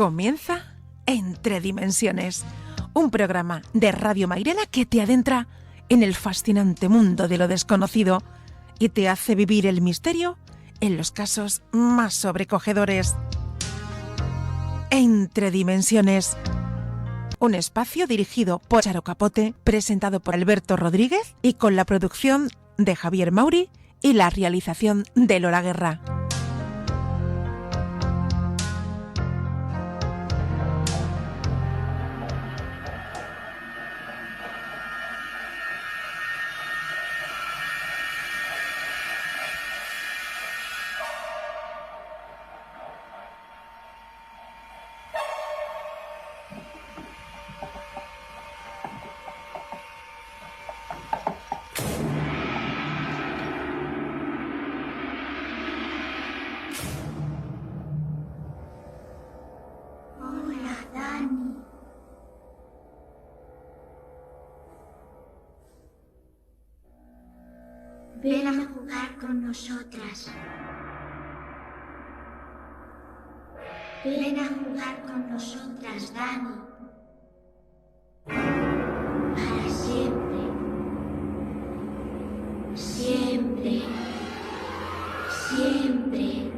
Comienza Entre Dimensiones, un programa de Radio Mairena que te adentra en el fascinante mundo de lo desconocido y te hace vivir el misterio en los casos más sobrecogedores. Entre Dimensiones, un espacio dirigido por Charo Capote, presentado por Alberto Rodríguez y con la producción de Javier Mauri y la realización de Lola Guerra. Ven a jugar con nosotras. Ven a jugar con nosotras, Dani. Para siempre. Siempre. Siempre.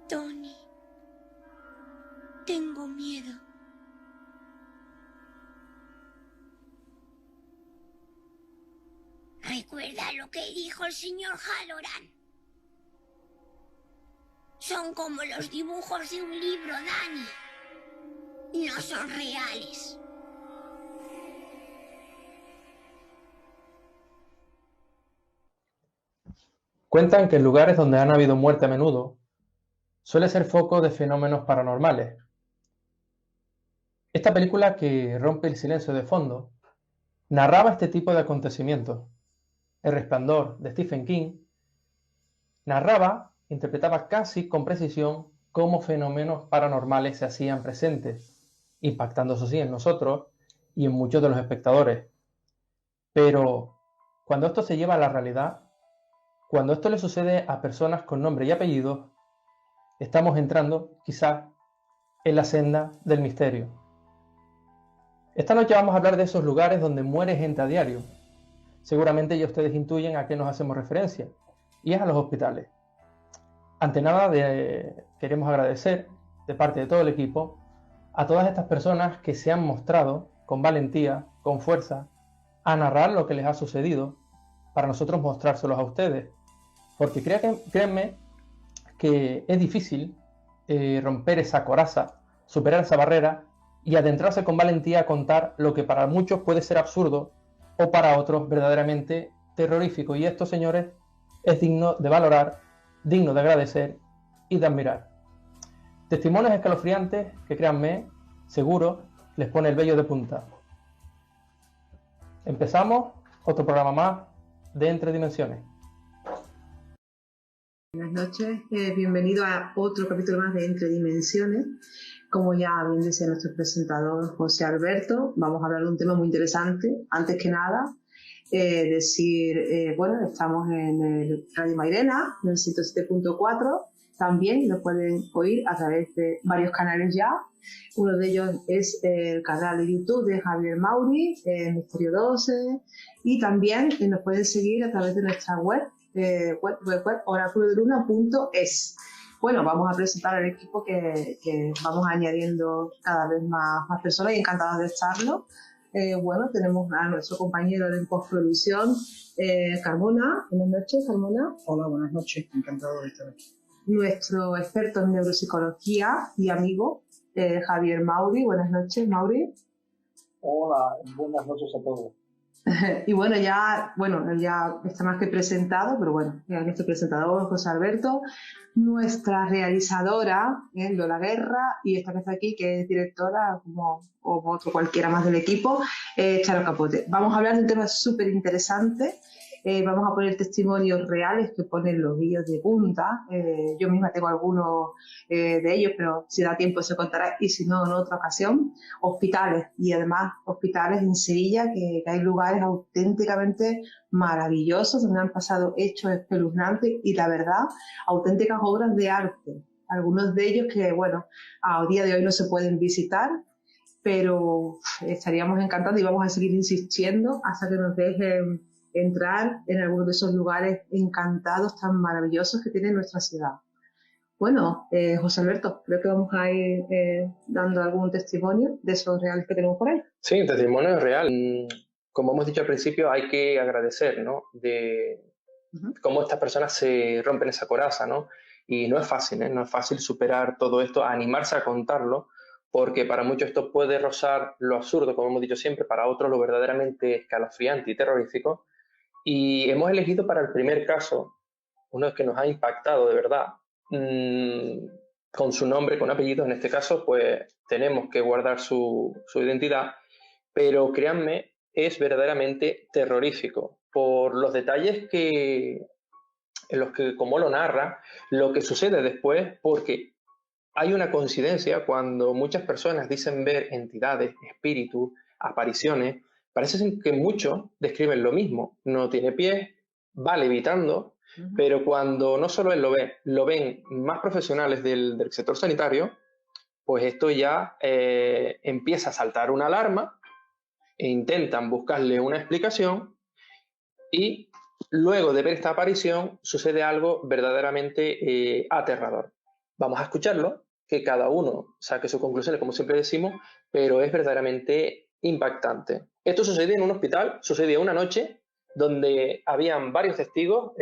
Tony, tengo miedo. ¿Recuerda lo que dijo el señor Halloran? Son como los dibujos de un libro, Dani. No son reales. Cuentan que en lugares donde han habido muerte a menudo, suele ser foco de fenómenos paranormales. Esta película, que rompe el silencio de fondo, narraba este tipo de acontecimientos. El Resplandor, de Stephen King, interpretaba casi con precisión cómo fenómenos paranormales se hacían presentes, impactando, eso sí, en nosotros y en muchos de los espectadores. Pero cuando esto se lleva a la realidad, cuando esto le sucede a personas con nombre y apellido, estamos entrando, quizás, en la senda del misterio. Esta noche vamos a hablar de esos lugares donde muere gente a diario. Seguramente ya ustedes intuyen a qué nos hacemos referencia, y es a los hospitales. Ante nada, queremos agradecer, de parte de todo el equipo, a todas estas personas que se han mostrado con valentía, con fuerza, a narrar lo que les ha sucedido, para nosotros mostrárselos a ustedes. Porque créanme que es difícil romper esa coraza, superar esa barrera y adentrarse con valentía a contar lo que para muchos puede ser absurdo o para otros verdaderamente terrorífico. Y esto, señores, es digno de valorar, digno de agradecer y de admirar. Testimonios escalofriantes que, créanme, seguro les pone el vello de punta. Empezamos otro programa más de Entre Dimensiones. Buenas noches, bienvenido a otro capítulo más de Entre Dimensiones. Como ya bien decía nuestro presentador José Alberto, vamos a hablar de un tema muy interesante. Antes que nada, estamos en el Radio Mairena, en el 107.4, también lo pueden oír a través de varios canales ya. Uno de ellos es el canal de YouTube de Javier Mauri, Misterio 12, y también nos pueden seguir a través de nuestra web, oraculodeluna.es. Bueno, vamos a presentar al equipo que vamos añadiendo cada vez más personas y encantados de estarlo. Tenemos a nuestro compañero de postproducción, Carmona. Buenas noches, Carmona. Hola, buenas noches, encantado de estar aquí. Nuestro experto en neuropsicología y amigo, Javier Mauri. Buenas noches, Mauri. Hola, buenas noches a todos. Y bueno, ya está más que presentado, pero bueno, ya nuestro presentador, José Alberto, nuestra realizadora, Lola Guerra, y esta que está aquí, que es directora, como otro cualquiera más del equipo, Charo Capote. Vamos a hablar de un tema súper interesante. Vamos a poner testimonios reales que ponen los vídeos de punta. Yo misma tengo algunos de ellos, pero si da tiempo se contará, y si no, en otra ocasión. Hospitales, y además hospitales en Sevilla, que hay lugares auténticamente maravillosos donde han pasado hechos espeluznantes y, la verdad, auténticas obras de arte. Algunos de ellos que, bueno, a día de hoy no se pueden visitar, pero estaríamos encantados y vamos a seguir insistiendo hasta que nos dejen entrar en alguno de esos lugares encantados tan maravillosos que tiene nuestra ciudad. Bueno, José Alberto, creo que vamos a ir dando algún testimonio de esos reales que tenemos por ahí. Sí, un testimonio real. Como hemos dicho al principio, hay que agradecer, ¿no? De cómo estas personas se rompen esa coraza, ¿no? Y no es fácil, ¿eh? No es fácil superar todo esto, animarse a contarlo, porque para muchos esto puede rozar lo absurdo, como hemos dicho siempre, para otros lo verdaderamente escalofriante y terrorífico. Y hemos elegido para el primer caso, uno que nos ha impactado de verdad, con su nombre, con apellidos. En este caso, pues tenemos que guardar su identidad, pero créanme, es verdaderamente terrorífico por los detalles en los que, como lo narra, lo que sucede después, porque hay una coincidencia cuando muchas personas dicen ver entidades, espíritus, apariciones. Parece que muchos describen lo mismo. No tiene pies, va levitando, pero cuando no solo él lo ven más profesionales del sector sanitario, pues esto ya empieza a saltar una alarma e intentan buscarle una explicación, y luego de ver esta aparición sucede algo verdaderamente aterrador. Vamos a escucharlo, que cada uno saque sus conclusiones, como siempre decimos, pero es verdaderamente impactante. Esto sucedió en un hospital, sucedió una noche donde habían varios testigos,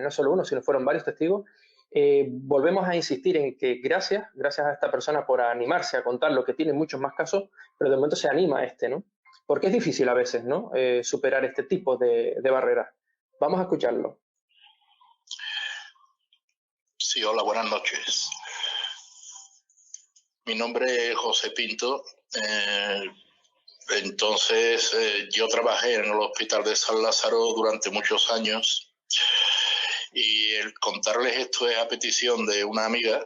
no solo uno, sino fueron varios testigos. Volvemos a insistir en que gracias a esta persona por animarse a contar lo que tiene muchos más casos, pero de momento se anima a este, ¿no? Porque es difícil a veces, ¿no? Superar este tipo de barreras. Vamos a escucharlo. Sí, hola, buenas noches. Mi nombre es José Pinto. Yo trabajé en el Hospital de San Lázaro durante muchos años, y el contarles esto es a petición de una amiga.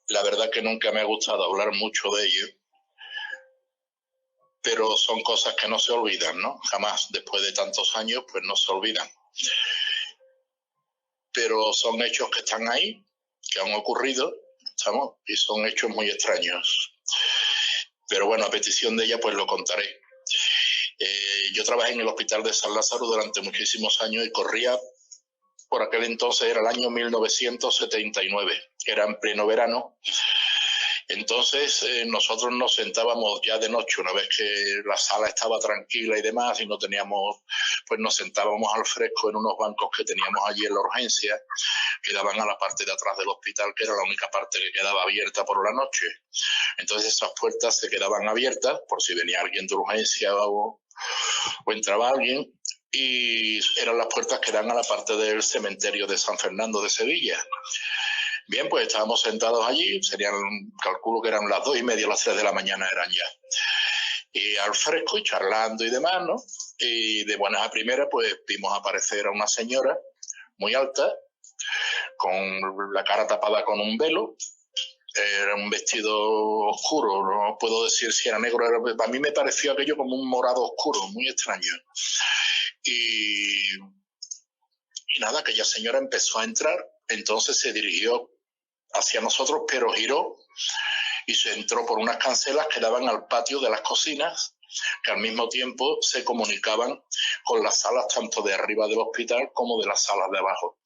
La verdad que nunca me ha gustado hablar mucho de ello, pero son cosas que no se olvidan, ¿no? Jamás, después de tantos años, pues no se olvidan. Pero son hechos que están ahí, que han ocurrido, ¿estamos? Y son hechos muy extraños. Pero bueno, a petición de ella, pues lo contaré. Yo trabajé en el Hospital de San Lázaro durante muchísimos años y corría, por aquel entonces era el año 1979, era en pleno verano. Entonces nosotros nos sentábamos ya de noche, una vez que la sala estaba tranquila y demás, y no teníamos, pues nos sentábamos al fresco en unos bancos que teníamos allí en la urgencia, que daban a la parte de atrás del hospital, que era la única parte que quedaba abierta por la noche. Entonces esas puertas se quedaban abiertas por si venía alguien de urgencia o entraba alguien, y eran las puertas que dan a la parte del cementerio de San Fernando de Sevilla. Bien, pues estábamos sentados allí, calculo que eran las 2:30, las 3 de la mañana eran ya. Y al fresco y charlando y demás, ¿no? Y de buenas a primeras, pues vimos aparecer a una señora muy alta, con la cara tapada con un velo. Era un vestido oscuro, no puedo decir si era negro, a mí me pareció aquello como un morado oscuro, muy extraño. Y nada, aquella señora empezó a entrar, entonces se dirigió hacia nosotros, pero giró y se entró por unas cancelas que daban al patio de las cocinas, que al mismo tiempo se comunicaban con las salas tanto de arriba del hospital como de las salas de abajo.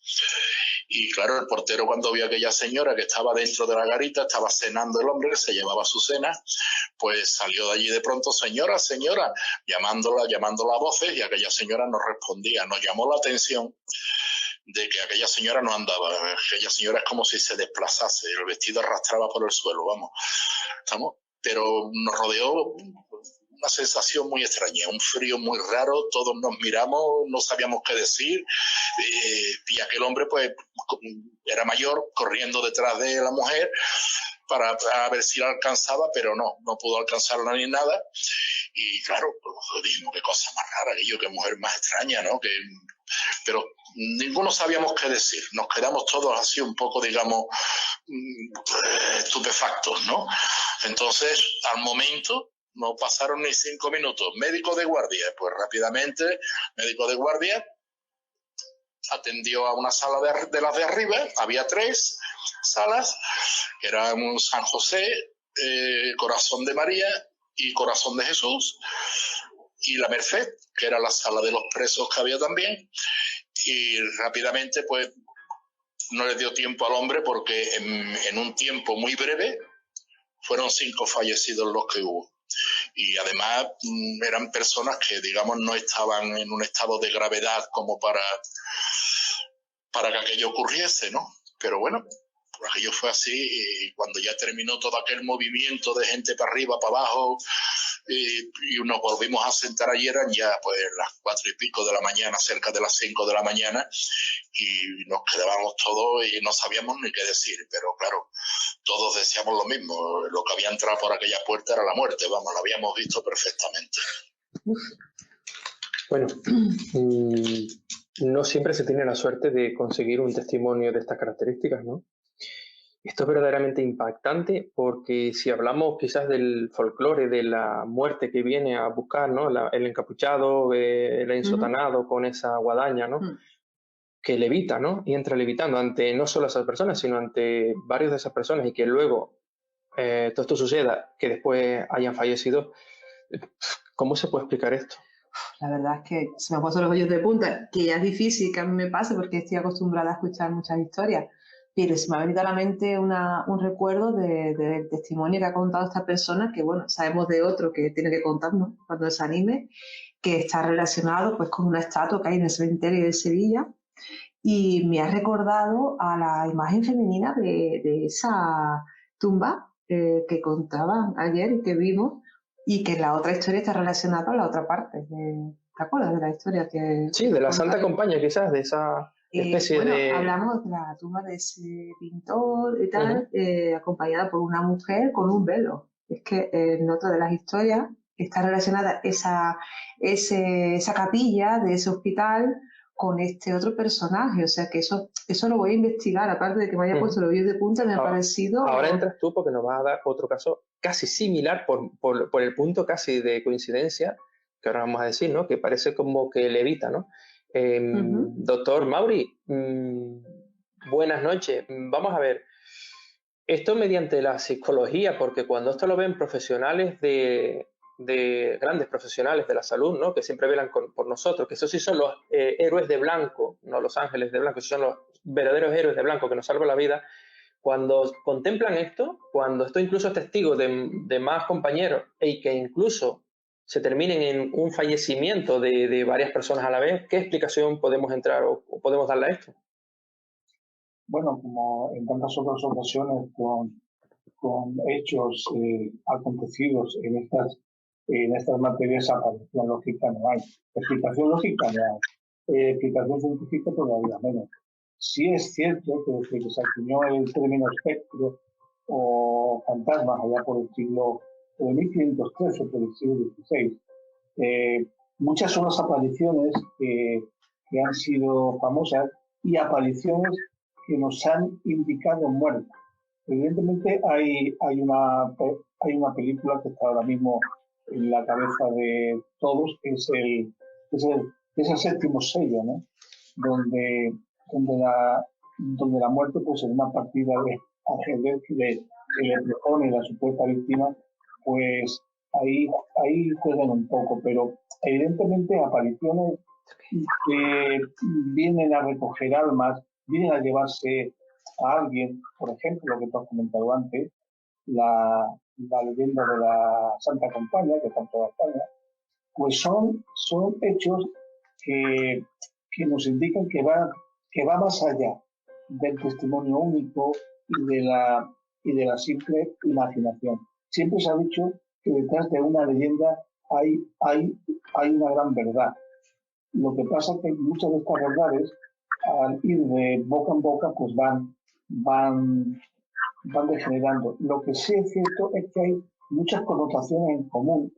Y claro, el portero, cuando vio a aquella señora que estaba dentro de la garita, estaba cenando el hombre, que se llevaba su cena, pues salió de allí de pronto: señora, señora, llamándola a voces, y aquella señora no respondía. Nos llamó la atención de que aquella señora no andaba, aquella señora es como si se desplazase, el vestido arrastraba por el suelo, vamos, ¿estamos? Pero nos rodeó una sensación muy extraña, un frío muy raro, todos nos miramos, no sabíamos qué decir, y aquel hombre pues era mayor, corriendo detrás de la mujer para ver si la alcanzaba, pero no pudo alcanzarla ni nada. Y claro, pues, dijimos, qué cosa más rara, aquello, qué mujer más extraña, ¿no? Pero ninguno sabíamos qué decir, nos quedamos todos así un poco, digamos, estupefactos, ¿no? Entonces, al momento, no pasaron ni 5 minutos, médico de guardia, pues rápidamente, médico de guardia atendió a una sala de las de arriba, había 3 salas, que eran un San José, Corazón de María y Corazón de Jesús, y la Merced, que era la sala de los presos que había también, y rápidamente pues no le dio tiempo al hombre porque en un tiempo muy breve fueron 5 fallecidos los que hubo. Y además eran personas que, digamos, no estaban en un estado de gravedad como para que aquello ocurriese, ¿no? Pero bueno, pues aquello fue así, y cuando ya terminó todo aquel movimiento de gente para arriba, para abajo, y nos volvimos a sentar allí, eran ya pues las 4 y pico de la mañana, cerca de las 5 de la mañana, y nos quedábamos todos y no sabíamos ni qué decir, pero claro, todos decíamos lo mismo, lo que había entrado por aquella puerta era la muerte, vamos, lo habíamos visto perfectamente. Bueno, no siempre se tiene la suerte de conseguir un testimonio de estas características, ¿no? Esto es verdaderamente impactante porque si hablamos quizás del folclore, de la muerte que viene a buscar, ¿no? El encapuchado, el ensotanado con esa guadaña, ¿no? Que levita, ¿no? Y entra levitando ante no solo esas personas, sino ante varias de esas personas, y que luego todo esto suceda, que después hayan fallecido. ¿Cómo se puede explicar esto? La verdad es que se me han puesto los vellos de punta, que ya es difícil que a mí me pase porque estoy acostumbrada a escuchar muchas historias, pero se me ha venido a la mente un recuerdo del testimonio que ha contado esta persona, que bueno, sabemos de otro que tiene que contarnos cuando se anime, que está relacionado pues con una estatua que hay en el cementerio de Sevilla, y me ha recordado a la imagen femenina de esa tumba que contaban ayer y que vimos, y que la otra historia está relacionada a la otra parte. ¿Te acuerdas de la historia que... Sí, de la Santa Compañía, quizás, de esa especie bueno, de... hablamos de la tumba de ese pintor y tal, acompañada por una mujer con un velo. Es que en otra de las historias está relacionada esa capilla de ese hospital con este otro personaje. O sea que eso lo voy a investigar, aparte de que me haya puesto los vellos de punta, me ha parecido... Ahora entras tú porque nos vas a dar otro caso casi similar por el punto casi de coincidencia, que ahora vamos a decir, ¿no? Que parece como que levita, ¿no? Doctor Mauri, buenas noches. Vamos a ver, esto mediante la psicología, porque cuando esto lo ven profesionales de grandes profesionales de la salud, ¿no? Que siempre velan por nosotros, que esos sí son los héroes de blanco, no los ángeles de blanco, esos son los verdaderos héroes de blanco que nos salvan la vida. Cuando contemplan esto, cuando esto incluso es testigo de más compañeros y que incluso se terminen en un fallecimiento de varias personas a la vez, ¿qué explicación podemos entrar o podemos darle a esto? Bueno, como en tantas otras ocasiones con hechos acontecidos en estas materias, aparición lógica no hay. Explicación lógica no hay. Explicación científica todavía menos. Sí es cierto que se acuñó el término espectro o fantasmas allá por el siglo de 1513 o por el siglo XVI. Muchas son las apariciones que han sido famosas y apariciones que nos han indicado muerte. Evidentemente hay una película que está ahora mismo en la cabeza de todos, que es el séptimo sello, ¿no? Donde la muerte, pues en una partida de ajedrez que le propone la supuesta víctima, pues ahí juegan un poco, pero evidentemente apariciones que vienen a recoger almas, vienen a llevarse a alguien, por ejemplo, lo que tú has comentado antes, la leyenda de la Santa Compañía, que está en toda España, pues son hechos que nos indican que va más allá del testimonio único y de la simple imaginación. Siempre se ha dicho que detrás de una leyenda hay una gran verdad. Lo que pasa es que muchas de estas verdades, al ir de boca en boca, pues van degenerando. Lo que sí es cierto es que hay muchas connotaciones en común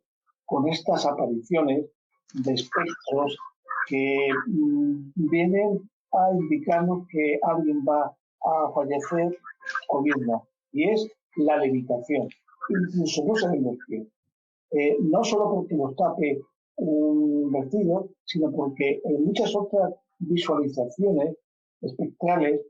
con estas apariciones de espectros que vienen a indicarnos que alguien va a fallecer o bien no. Y es la levitación. Incluso no se ven los pies. No solo porque los tape un vestido, sino porque en muchas otras visualizaciones espectrales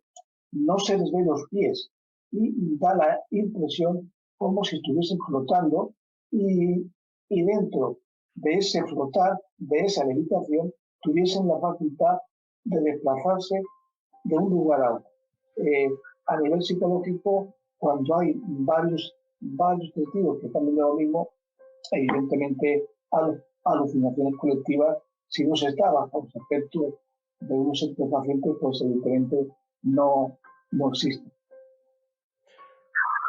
no se les ve los pies y da la impresión como si estuviesen flotando y dentro de ese flotar, de esa levitación, tuviesen la facultad de desplazarse de un lugar a otro. A nivel psicológico, cuando hay varios testigos que están viendo lo mismo, evidentemente alucinaciones colectivas, si no se está bajo los aspectos de unos pacientes, pues evidentemente no existen.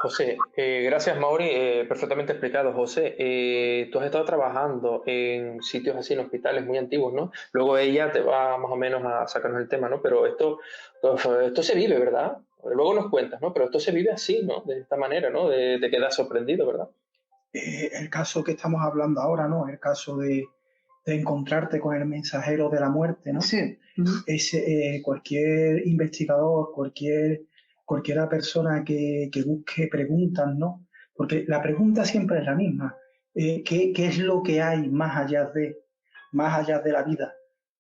José, gracias Mauri, perfectamente explicado. José, tú has estado trabajando en sitios así, en hospitales muy antiguos, ¿no? Luego ella te va más o menos a sacarnos el tema, ¿no? Pero esto se vive, ¿verdad? Luego nos cuentas, ¿no? Pero esto se vive así, ¿no? De esta manera, ¿no? De quedar sorprendido, ¿verdad? El caso que estamos hablando ahora, ¿no? El caso de encontrarte con el mensajero de la muerte, ¿no? Sí. Es cualquier investigador, cualquiera persona que busque preguntas, ¿no? Porque la pregunta siempre es la misma. ¿Qué es lo que hay más allá de la vida?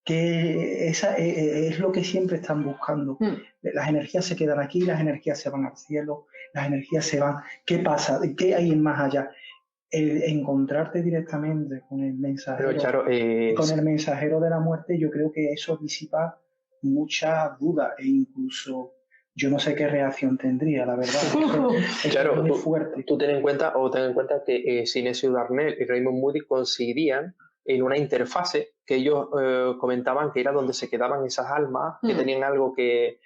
Esa es lo que siempre están buscando. Las energías se quedan aquí, las energías se van al cielo, las energías se van. ¿Qué pasa? ¿Qué hay en más allá? El encontrarte directamente con el mensajero, el mensajero de la muerte, yo creo que eso disipa mucha duda e incluso yo no sé qué reacción tendría, la verdad. Claro, es muy fuerte. Tú ten en cuenta que Sinesio Darnell y Raymond Moody coincidían en una interfase que ellos comentaban que era donde se quedaban esas almas que tenían algo que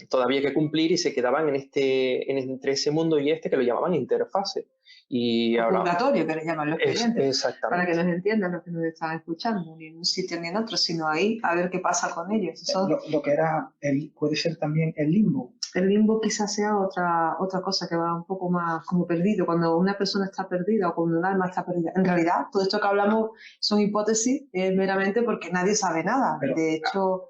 todavía que cumplir y se quedaban entre ese mundo y que lo llamaban interfase. Y o ahora, purgatorio, que les llaman los creyentes, exactamente. para que nos entiendan los que nos están escuchando, ni en un sitio ni en otro, sino ahí a ver qué pasa con ellos. Lo que era, puede ser también el limbo. El limbo quizás sea otra cosa que va un poco más como perdido, cuando una persona está perdida o cuando un alma está perdida. En realidad, todo esto que hablamos son hipótesis meramente porque nadie sabe nada. Pero, de hecho...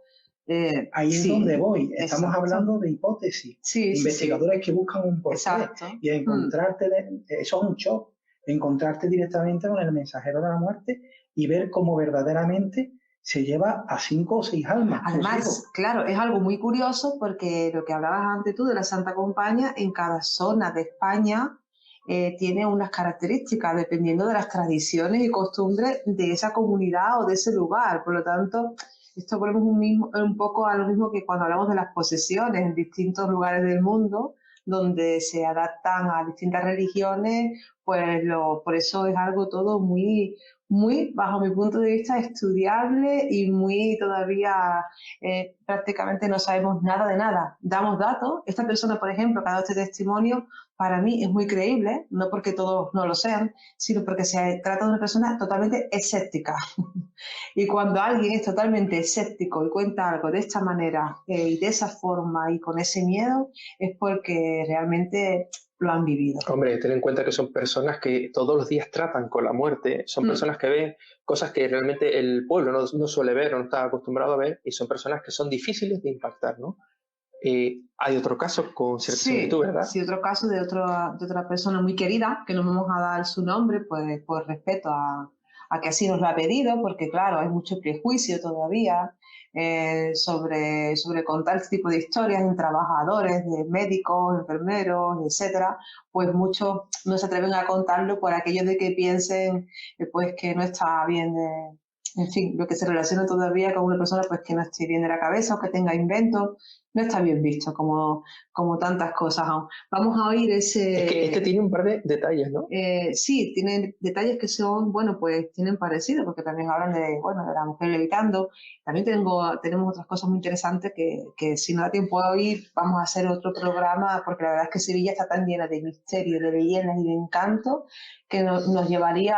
ahí es donde voy. Estamos hablando de hipótesis. Investigadores que buscan un porqué. Exacto. Y encontrarte, eso es un shock, encontrarte directamente con el mensajero de la muerte y ver cómo verdaderamente se lleva a 5 o 6 almas. Además, claro, es algo muy curioso porque lo que hablabas antes tú de la Santa Compañía, en cada zona de España tiene unas características dependiendo de las tradiciones y costumbres de esa comunidad o de ese lugar. Por lo tanto, esto volvemos un poco a lo mismo que cuando hablamos de las posesiones en distintos lugares del mundo, donde se adaptan a distintas religiones, pues por eso es algo todo muy, bajo mi punto de vista, estudiable y muy todavía prácticamente no sabemos nada de nada. Damos datos. Esta persona, por ejemplo, que ha dado este testimonio, para mí es muy creíble, no porque todos no lo sean, sino porque se trata de una persona totalmente escéptica. Y cuando alguien es totalmente escéptico y cuenta algo de esta manera y de esa forma y con ese miedo, es porque realmente lo han vivido. Hombre, ten en cuenta que son personas que todos los días tratan con la muerte, son personas que ven cosas que realmente el pueblo no suele ver o no está acostumbrado a ver, y son personas que son difíciles de impactar, ¿no? Hay otro caso con cierta similitud, ¿verdad? Sí, otro caso de otra persona muy querida, que no vamos a dar su nombre, pues por respeto a que así nos lo ha pedido, porque claro, hay mucho prejuicio todavía sobre contar este tipo de historias en trabajadores, de médicos, enfermeros, etcétera, pues muchos no se atreven a contarlo por aquello de que piensen pues que no está bien, en fin, lo que se relaciona todavía con una persona pues que no esté bien de la cabeza o que tenga inventos. no está bien visto como tantas cosas aún. Vamos a oír ese... Es que este tiene un par de detalles, ¿no? Sí, tiene detalles que son, bueno, pues tienen parecido, porque también hablan de, bueno, de la mujer levitando. También tenemos otras cosas muy interesantes que si no da tiempo a oír, vamos a hacer otro programa, porque la verdad es que Sevilla está tan llena de misterio, de leyendas y de encanto, que nos llevaría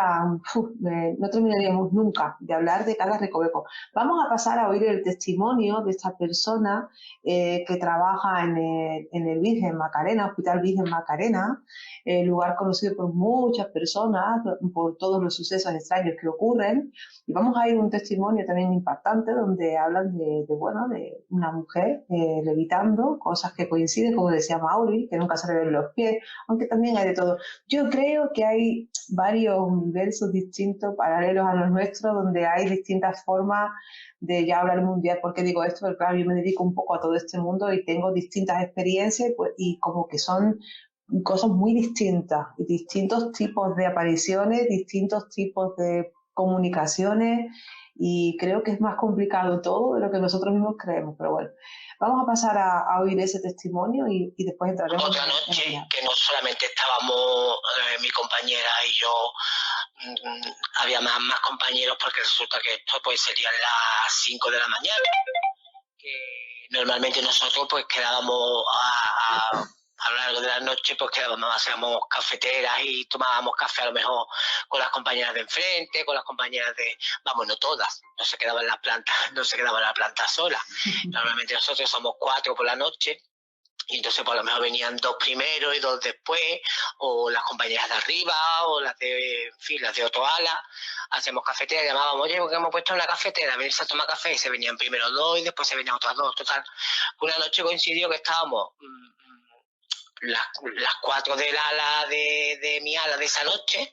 no terminaríamos nunca de hablar de cada recoveco. Vamos a pasar a oír el testimonio de esta persona que trabaja en el Virgen Macarena, Hospital Virgen Macarena, lugar conocido por muchas personas, por todos los sucesos extraños que ocurren. Y vamos a ir a un testimonio también impactante donde hablan de una mujer levitando, cosas que coinciden, como decía Mauri, que nunca se le ven los pies, aunque también hay de todo. Yo creo que hay varios universos distintos, paralelos a los nuestros, donde hay distintas formas de ya hablar mundial. ¿Por qué digo esto? Porque claro, yo me dedico un poco a todo este mundo y tengo distintas experiencias y como que son cosas muy distintas, distintos tipos de apariciones, distintos tipos de comunicaciones, y creo que es más complicado todo de lo que nosotros mismos creemos, pero bueno, vamos a pasar a oír ese testimonio y después entraremos otra noche que no solamente estábamos mi compañera y yo, había más compañeros, porque resulta que esto pues serían las 5 de la mañana, que normalmente nosotros pues quedábamos a lo largo de la noche, pues hacíamos cafeteras y tomábamos café a lo mejor con las compañeras de enfrente, con las compañeras de, vamos, no todas, no se quedaban las plantas, no se quedaba la planta sola. Normalmente nosotros somos 4 por la noche, y entonces por lo menos venían 2 primero y 2 después, o las compañeras de arriba, o las de, en fin, las de otro ala. Hacemos cafetera, llamábamos, oye, porque hemos puesto una cafetera, venirse a tomar café, y se venían primero 2 y después se venían otras 2. Total, una noche coincidió que estábamos las 4 del ala de mi ala de esa noche,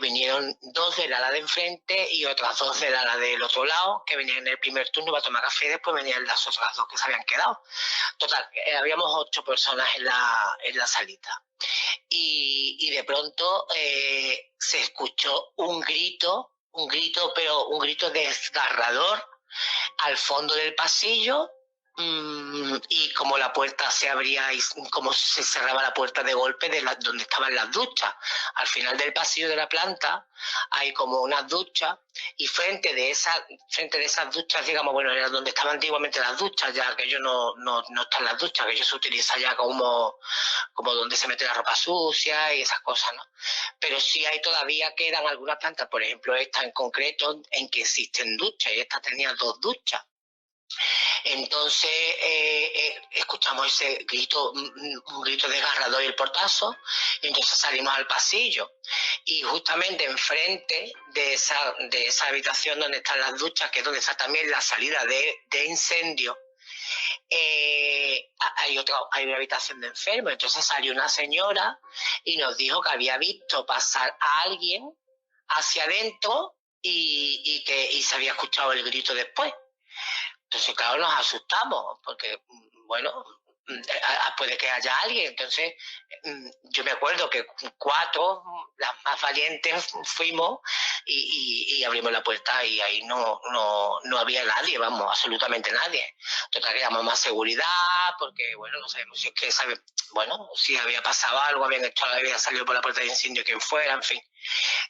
vinieron 2 del ala de enfrente y otras 2 del ala del otro lado, que venían en el primer turno para tomar café, y después venían las otras 2 que se habían quedado. Total, habíamos 8 personas en la salita. Y de pronto se escuchó un grito, pero un grito desgarrador al fondo del pasillo. Y como la puerta se abría y como se cerraba la puerta de golpe de donde estaban las duchas. Al final del pasillo de la planta hay como unas duchas, y frente de esas duchas, digamos, bueno, era donde estaban antiguamente las duchas, ya que ellos no están las duchas, que ellos se utiliza ya como donde se mete la ropa sucia y esas cosas, ¿no? Pero sí hay todavía, quedan algunas plantas, por ejemplo esta en concreto, en que existen duchas, y esta tenía 2 duchas. Entonces escuchamos ese grito, un grito desgarrador y el portazo, y entonces salimos al pasillo, y justamente enfrente de esa habitación donde están las duchas, que es donde está también la salida de incendio, hay una habitación de enfermos. Entonces salió una señora y nos dijo que había visto pasar a alguien hacia adentro y se había escuchado el grito después. Entonces, claro, nos asustamos, porque, bueno, puede que haya alguien. Entonces, yo me acuerdo que 4, las más valientes, fuimos y abrimos la puerta, y ahí no había nadie, vamos, absolutamente nadie. Total, que llamamos más seguridad, porque, bueno, no sabemos si es que si había pasado algo, había salido por la puerta de incendio quien fuera, en fin.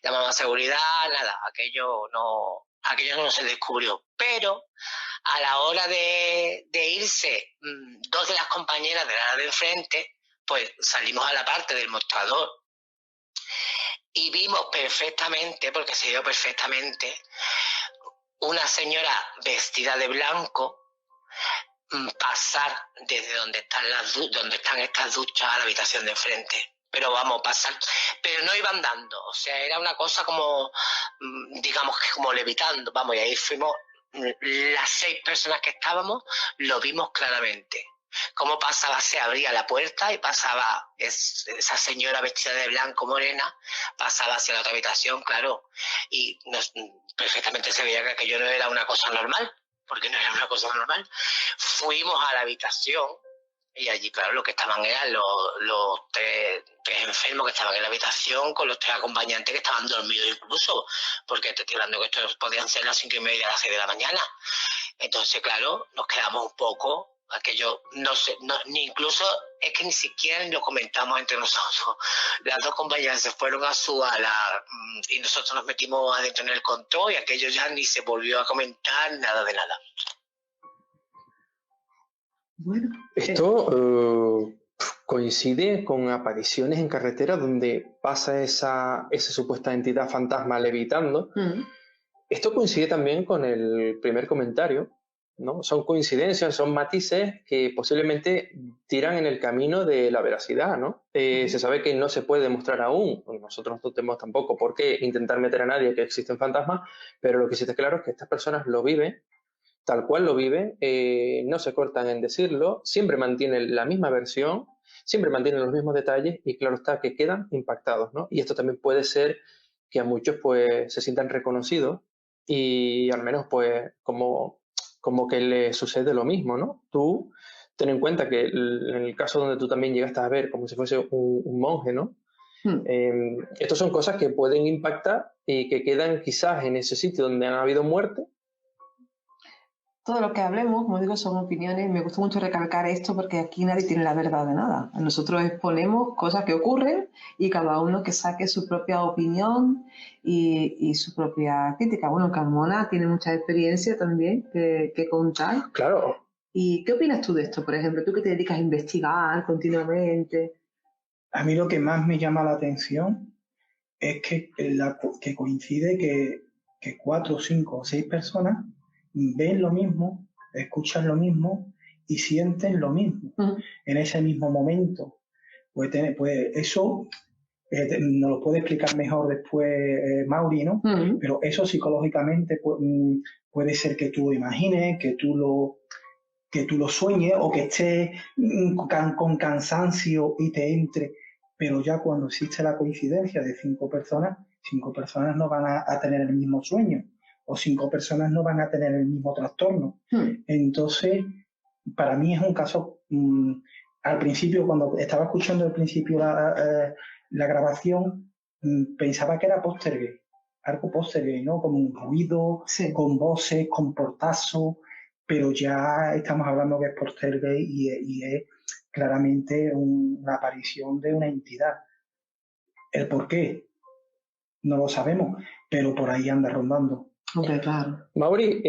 Llamamos a seguridad, nada, aquello no se descubrió. Pero a la hora de irse, 2 de las compañeras de la de enfrente, pues salimos a la parte del mostrador y vimos perfectamente, porque se vio perfectamente, una señora vestida de blanco pasar desde donde están estas duchas a la habitación de enfrente. Pero vamos, pasar, pero no iban andando, o sea, era una cosa como, digamos que como levitando, vamos, y ahí fuimos, las 6 personas que estábamos, lo vimos claramente. Cómo pasaba, se abría la puerta y pasaba esa señora vestida de blanco, morena, pasaba hacia la otra habitación, claro, y perfectamente se veía que aquello no era una cosa normal, porque no era una cosa normal. Fuimos a la habitación, y allí, claro, lo que estaban eran los 3 enfermos que estaban en la habitación, con los 3 acompañantes que estaban dormidos incluso, porque te estoy hablando que esto podían ser las 5:30, las 6 de la mañana. Entonces, claro, nos quedamos un poco Aquello, no sé, ni incluso, es que ni siquiera lo comentamos entre nosotros. Las dos compañeras se fueron a su ala y nosotros nos metimos adentro en el control y aquello ya ni se volvió a comentar, nada de nada. Bueno, Esto coincide con apariciones en carretera donde pasa esa supuesta entidad fantasma levitando. Esto coincide también con el primer comentario, ¿no? Son coincidencias, son matices que posiblemente tiran en el camino de la veracidad, ¿no? Se sabe que no se puede demostrar aún, nosotros no tenemos tampoco por qué intentar meter a nadie que existen fantasmas, pero lo que sí está claro es que estas personas lo viven, tal cual lo viven, no se cortan en decirlo, siempre mantienen la misma versión, siempre mantienen los mismos detalles y claro está que quedan impactados, ¿no? Y esto también puede ser que a muchos pues se sientan reconocidos y al menos pues como que le sucede lo mismo, ¿no? Tú ten en cuenta que en el caso donde tú también llegaste a ver como si fuese un monje, ¿no? Estas son cosas que pueden impactar y que quedan quizás en ese sitio donde han habido muerte. Todo lo que hablemos, como digo, son opiniones. Me gusta mucho recalcar esto porque aquí nadie tiene la verdad de nada. Nosotros exponemos cosas que ocurren y cada uno que saque su propia opinión y su propia crítica. Bueno, Carmona tiene mucha experiencia también que contar. Claro. ¿Y qué opinas tú de esto, por ejemplo? Tú que te dedicas a investigar continuamente. A mí lo que más me llama la atención es que coincide que 4, 5 o 6 personas ven lo mismo, escuchan lo mismo y sienten lo mismo en ese mismo momento. Pues eso nos lo puede explicar mejor después Mauri, ¿no? Pero eso psicológicamente puede ser que tú lo imagines, que tú lo sueñes o que estés con cansancio y te entre. Pero ya cuando existe la coincidencia de 5 personas no van a tener el mismo sueño. O 5 personas no van a tener el mismo trastorno. Entonces, para mí es un caso, al principio, cuando estaba escuchando al principio la grabación, pensaba que era poltergeist, algo poltergeist, ¿no? Como un ruido, con voces, con portazos, pero ya estamos hablando que es poltergeist y es claramente una aparición de una entidad. ¿El por qué? No lo sabemos, pero por ahí anda rondando. Okay, claro. Mauri,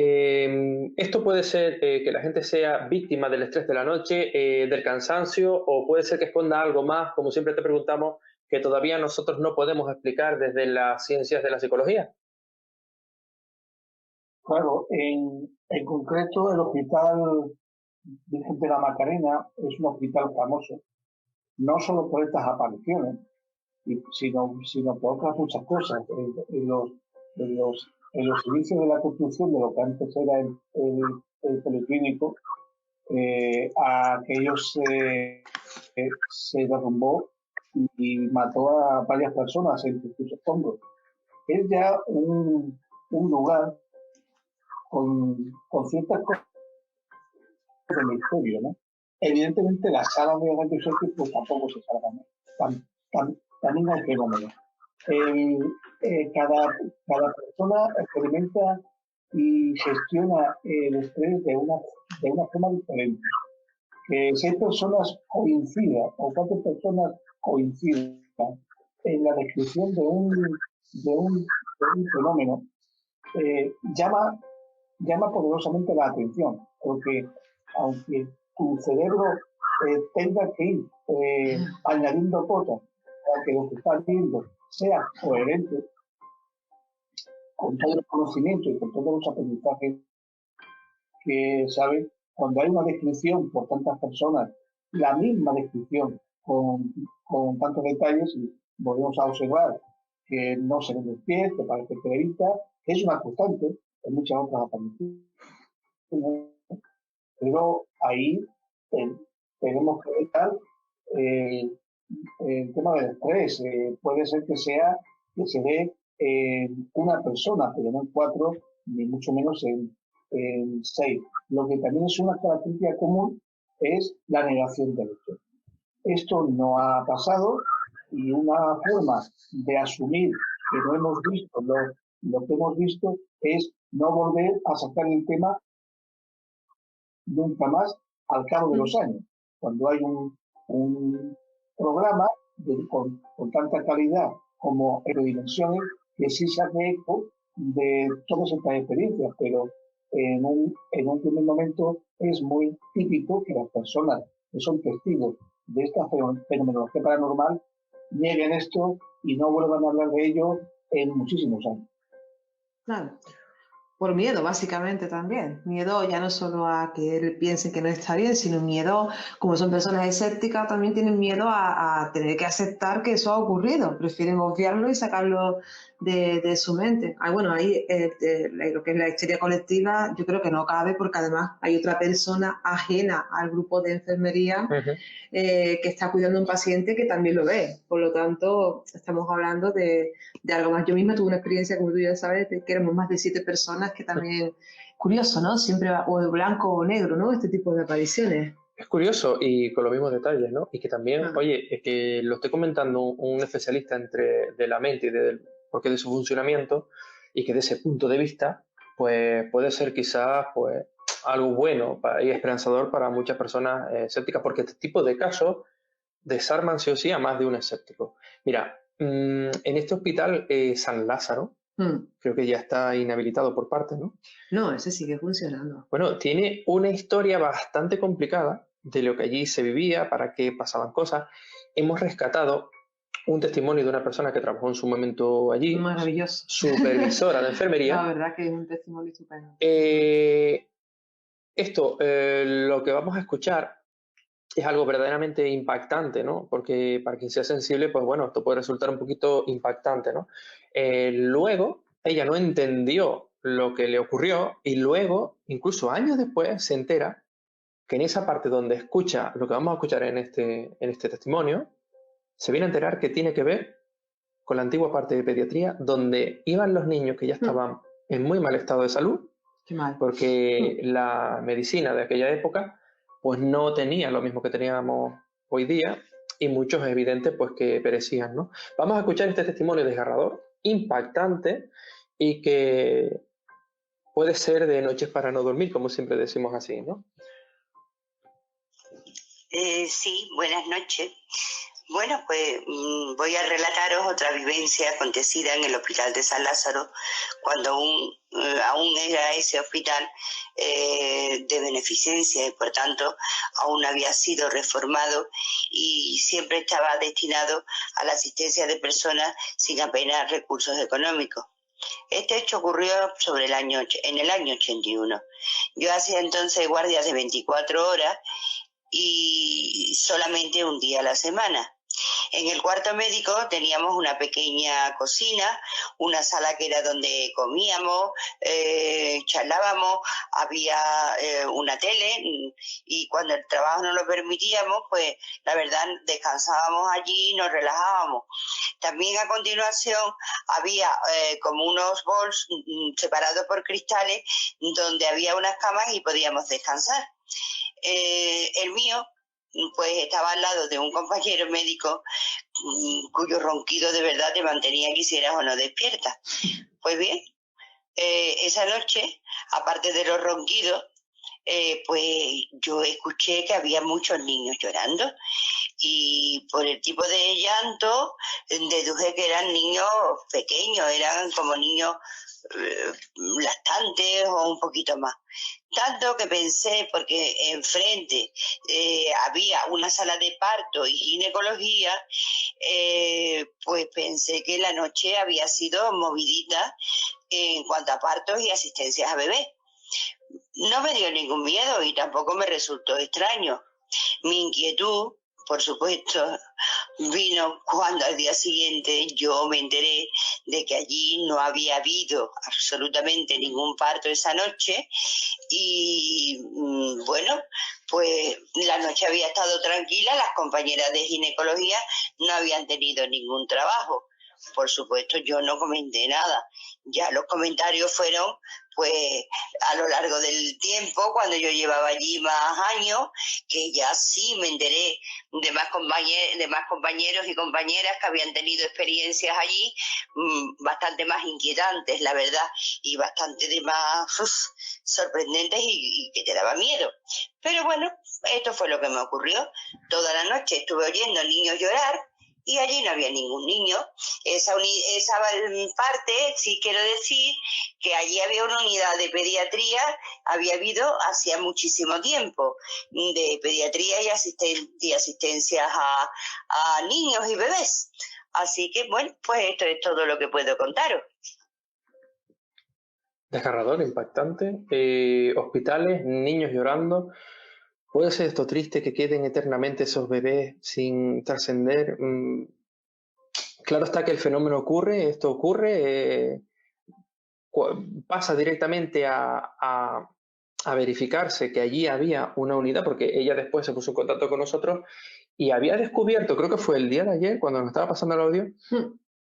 esto puede ser que la gente sea víctima del estrés de la noche, del cansancio, o puede ser que esconda algo más, como siempre te preguntamos, que todavía nosotros no podemos explicar desde las ciencias de la psicología. Claro, en concreto el Hospital Virgen de la Macarena es un hospital famoso, no solo por estas apariciones, sino por otras muchas cosas. En los inicios de la construcción de lo que antes era el policlínico, aquello se derrumbó y mató a varias personas entre sus escombros. Es ya un lugar con ciertas cosas de misterio, ¿no? Evidentemente la sala de rayos X pues tampoco se salva, ¿no? También hay fenómenos. Cada persona experimenta y gestiona el estrés de una forma diferente. Si hay personas coincidan o 4 personas coincidan en la descripción de un fenómeno, llama poderosamente la atención, porque aunque tu cerebro tenga que ir añadiendo cosas para que lo que estás viendo sea coherente con todo el conocimiento y con todos los aprendizajes que sabes, cuando hay una descripción por tantas personas, la misma descripción con tantos detalles, y volvemos a observar que no se ven los pies, que parece que levita, que es una constante en muchas otras apariciones. Pero ahí tenemos que ver el tema del estrés. Puede ser que se dé una persona, pero no en 4, ni mucho menos en 6. Lo que también es una característica común es la negación del hecho. Esto no ha pasado y una forma de asumir que no hemos visto lo que hemos visto, es no volver a sacar el tema nunca más al cabo de los años, cuando hay un programa con tanta calidad como Eurodimensiones, que sí se hace eco de todas estas experiencias, pero en un primer momento es muy típico que las personas que son testigos de esta fenomenología paranormal nieguen esto y no vuelvan a hablar de ello en muchísimos años. Claro. Por miedo, básicamente, también. Miedo ya no solo a que él piense que no está bien, sino miedo, como son personas escépticas, también tienen miedo a tener que aceptar que eso ha ocurrido. Prefieren obviarlo y sacarlo de su mente. Bueno, ahí lo que es la histeria colectiva, yo creo que no cabe, porque además hay otra persona ajena al grupo de enfermería que está cuidando a un paciente que también lo ve. Por lo tanto, estamos hablando de algo más. Yo misma tuve una experiencia, como tú ya sabes, de que éramos más de 7 personas, que también, curioso, ¿no? Siempre o de blanco o negro, ¿no? Este tipo de apariciones. Es curioso y con los mismos detalles, ¿no? Y que también, oye, es que lo estoy comentando un especialista de la mente y del porqué de su funcionamiento, y que de ese punto de vista, pues puede ser quizás, pues, algo bueno y esperanzador para muchas personas escépticas, porque este tipo de casos desarman sí o sí a más de un escéptico. Mira, en este hospital San Lázaro, creo que ya está inhabilitado por parte, ¿no? No, ese sigue funcionando. Bueno, tiene una historia bastante complicada de lo que allí se vivía, para qué pasaban cosas. Hemos rescatado un testimonio de una persona que trabajó en su momento allí. Maravilloso. Supervisora de enfermería. La verdad que es un testimonio estupendo. Lo que vamos a escuchar es algo verdaderamente impactante, ¿no? Porque para quien sea sensible, pues bueno, esto puede resultar un poquito impactante, ¿no? Luego, ella no entendió lo que le ocurrió, y luego, incluso años después, se entera que en esa parte donde escucha lo que vamos a escuchar en este testimonio, se viene a enterar que tiene que ver con la antigua parte de pediatría, donde iban los niños que ya estaban en muy mal estado de salud. Qué mal. Porque la medicina de aquella época pues no tenía lo mismo que teníamos hoy día, y muchos evidentes pues que perecían, ¿no? Vamos a escuchar este testimonio desgarrador, impactante, y que puede ser de noches para no dormir, como siempre decimos así, ¿no? Sí, buenas noches. Bueno, pues voy a relataros otra vivencia acontecida en el Hospital de San Lázaro, cuando aún era ese hospital de beneficencia, y por tanto aún había sido reformado y siempre estaba destinado a la asistencia de personas sin apenas recursos económicos. Este hecho ocurrió en el año 81. Yo hacía entonces guardias de 24 horas y solamente un día a la semana. En el cuarto médico teníamos una pequeña cocina, una sala que era donde comíamos, charlábamos, había una tele, y cuando el trabajo no lo permitíamos, pues la verdad descansábamos allí y nos relajábamos. También a continuación había como unos bols separados por cristales, donde había unas camas y podíamos descansar. El mío pues estaba al lado de un compañero médico cuyo ronquido de verdad te mantenía, quisieras o no, despierta. Pues bien, esa noche, aparte de los ronquidos, pues yo escuché que había muchos niños llorando, y por el tipo de llanto deduje que eran niños pequeños, eran como niños lactantes o un poquito más. Tanto que pensé, porque enfrente había una sala de parto y ginecología, pues pensé que la noche había sido movidita en cuanto a partos y asistencias a bebés. No me dio ningún miedo y tampoco me resultó extraño. Mi inquietud, por supuesto, vino cuando al día siguiente yo me enteré de que allí no había habido absolutamente ningún parto esa noche, y bueno, pues la noche había estado tranquila, las compañeras de ginecología no habían tenido ningún trabajo. Por supuesto, yo no comenté nada. Ya los comentarios fueron pues a lo largo del tiempo, cuando yo llevaba allí más años, que ya sí me enteré de más compañeros y compañeras que habían tenido experiencias allí bastante más inquietantes, la verdad, y bastante de más sorprendentes y que te daba miedo. Pero bueno, esto fue lo que me ocurrió. Toda la noche estuve oyendo niños llorar y allí no había ningún niño. Esa parte, sí quiero decir que allí había una unidad de pediatría, había habido hacía muchísimo tiempo, de pediatría y asistencias a niños y bebés. Así que, bueno, pues esto es todo lo que puedo contaros. Desgarrador, impactante. Hospitales, niños llorando. ¿Puede ser esto triste que queden eternamente esos bebés sin trascender? Claro está que el fenómeno ocurre, esto ocurre, pasa directamente a verificarse que allí había una unidad, porque ella después se puso en contacto con nosotros y había descubierto, creo que fue el día de ayer, cuando nos estaba pasando el audio,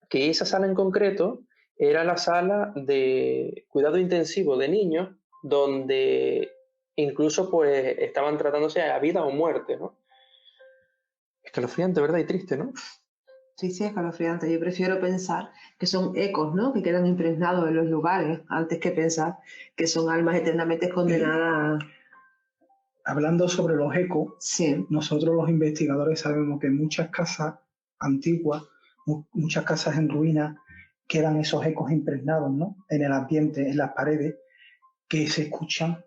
que esa sala en concreto era la sala de cuidado intensivo de niños, donde incluso pues estaban tratándose a vida o muerte, ¿no? Escalofriante, ¿verdad? Y triste, ¿no? Sí, sí, escalofriante. Yo prefiero pensar que son ecos, ¿no? Que quedan impregnados en los lugares, antes que pensar que son almas eternamente condenadas. Hablando sobre los ecos, sí. Nosotros los investigadores sabemos que en muchas casas antiguas, muchas casas en ruinas, quedan esos ecos impregnados, ¿no? En el ambiente, en las paredes, que se escuchan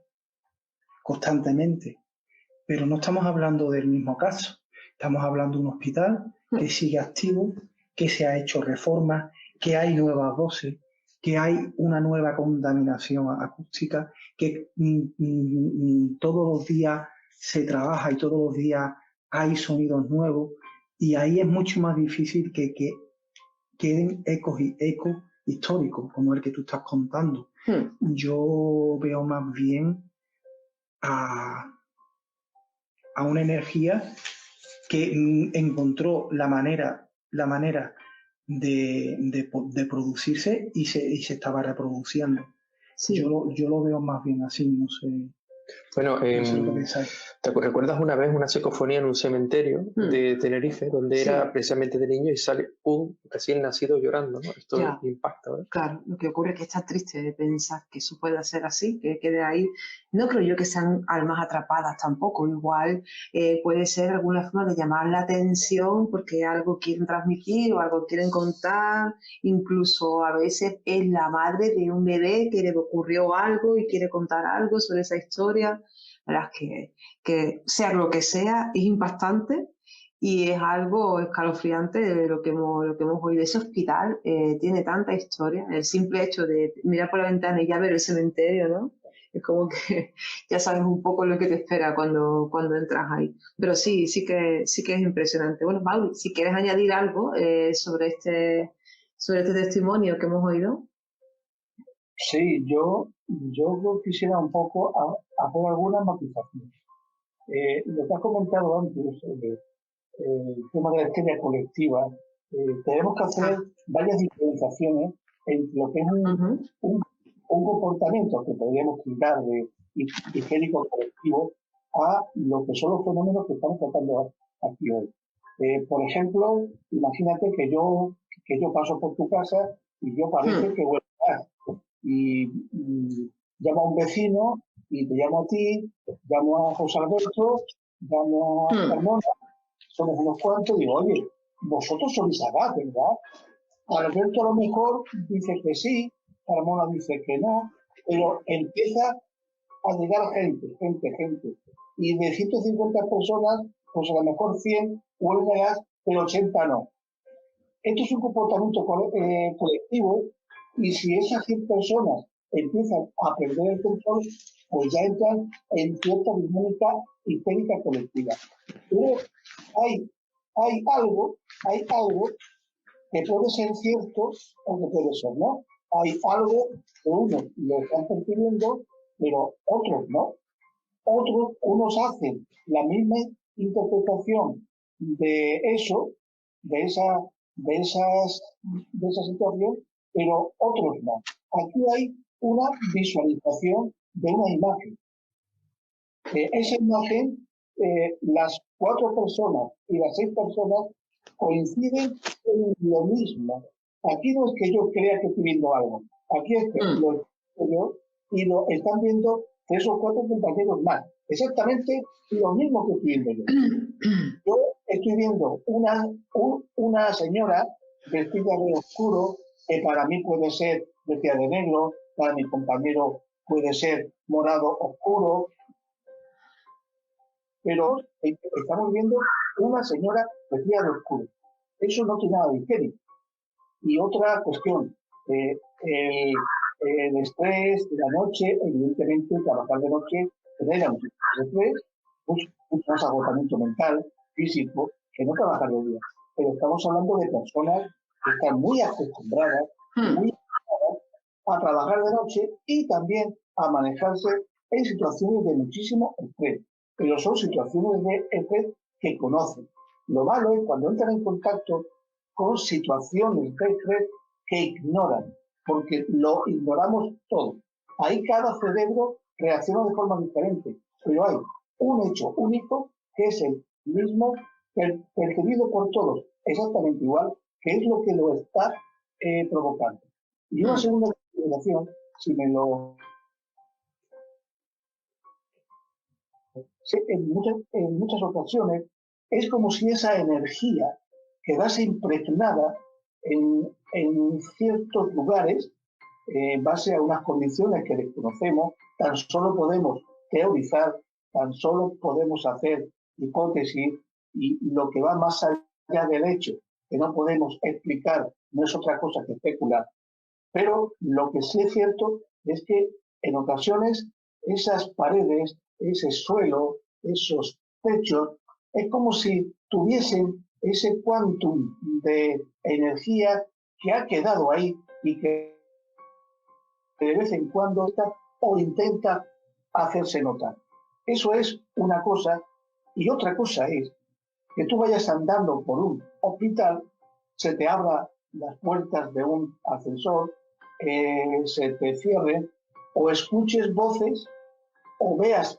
constantemente. Pero no estamos hablando del mismo caso. Estamos hablando de un hospital que sigue activo, que se ha hecho reformas, que hay nuevas voces, que hay una nueva contaminación acústica, que todos los días se trabaja y todos los días hay sonidos nuevos, y ahí es mucho más difícil que queden ecos históricos, como el que tú estás contando. Yo veo más bien a una energía que encontró la manera de producirse y se estaba reproduciendo. Sí. Yo lo veo más bien así, no sé. Bueno, no sé lo que pensáis. ¿Te recuerdas una vez una psicofonía en un cementerio de Tenerife, donde era precisamente de niño y sale un recién nacido llorando, ¿no? Esto impacta, ¿verdad? Claro, lo que ocurre es que está triste de pensar que eso pueda ser así, que quede ahí. No creo yo que sean almas atrapadas tampoco. Igual puede ser alguna forma de llamar la atención porque algo quieren transmitir o algo quieren contar. Incluso a veces es la madre de un bebé que le ocurrió algo y quiere contar algo sobre esa historia. La verdad es que sea lo que sea, es impactante. Y es algo escalofriante de lo que hemos oído. Ese hospital tiene tanta historia. El simple hecho de mirar por la ventana y ya ver el cementerio, ¿no? Es como que ya sabes un poco lo que te espera cuando entras ahí. Pero sí que es impresionante. Bueno, Mauri, si quieres añadir algo sobre este testimonio que hemos oído. Sí, yo quisiera un poco hacer algunas matizaciones. Lo que has comentado antes, el tema de la histeria colectiva, tenemos que hacer varias diferenciaciones entre lo que es un comportamiento que podríamos quitar de histérico colectivo a lo que son los fenómenos que estamos tratando aquí hoy. Por ejemplo, imagínate que yo paso por tu casa y yo parece que voy a estar y llamo a un vecino y te llamo a ti, llamo a José Alberto, llamo a Carmona, somos unos cuantos, digo, oye, vosotros sois Agat, ¿verdad? Alberto a lo mejor dice que sí, Carmona dice que no, pero empieza a llegar gente. Y de 150 personas, pues a lo mejor 100 huelen a gas, pero 80 no. Esto es un comportamiento colectivo, y si esas 100 personas empiezan a perder el control, pues ya entran en cierta dinámica histérica colectiva. Pero hay algo que puede ser cierto o que puede ser no. Hay algo que unos lo están percibiendo, pero otros no. Unos hacen la misma interpretación de eso, de esa situación, pero otros no. Aquí hay una visualización de una imagen. Esa imagen, las 4 personas y las 6 personas coinciden en lo mismo. Aquí no es que yo crea que estoy viendo algo. Aquí es que lo estoy viendo yo y lo están viendo 3 o 4 compañeros más. Exactamente lo mismo que estoy viendo yo. Yo estoy viendo una señora vestida de oscuro, que para mí puede ser vestida de negro, para mi compañero puede ser morado oscuro, pero estamos viendo una señora vestida de oscuro. Eso no tiene nada de histérico. Y otra cuestión, el estrés de la noche, evidentemente trabajar de noche genera mucho estrés, mucho más agotamiento mental, físico, que no trabajar de día. Pero estamos hablando de personas que están muy acostumbradas, a trabajar de noche y también a manejarse en situaciones de muchísimo estrés. Pero son situaciones de estrés que conocen. Lo malo es cuando entran en contacto con situaciones de estrés que ignoran, porque lo ignoramos todo. Ahí cada cerebro reacciona de forma diferente, pero hay un hecho único que es el mismo, percibido por todos, exactamente igual, que es lo que lo está provocando. Y una segunda consideración, si me lo... En muchas ocasiones es como si esa energía quedase impregnada en ciertos lugares, en base a unas condiciones que desconocemos. Tan solo podemos teorizar, tan solo podemos hacer hipótesis, y lo que va más allá del hecho, que no podemos explicar, no es otra cosa que especular. Pero lo que sí es cierto es que en ocasiones esas paredes, ese suelo, esos techos, es como si tuviesen ese quantum de energía que ha quedado ahí y que de vez en cuando está o intenta hacerse notar. Eso es una cosa, y otra cosa es que tú vayas andando por un hospital, se te abran las puertas de un ascensor, se te cierren, o escuches voces, o veas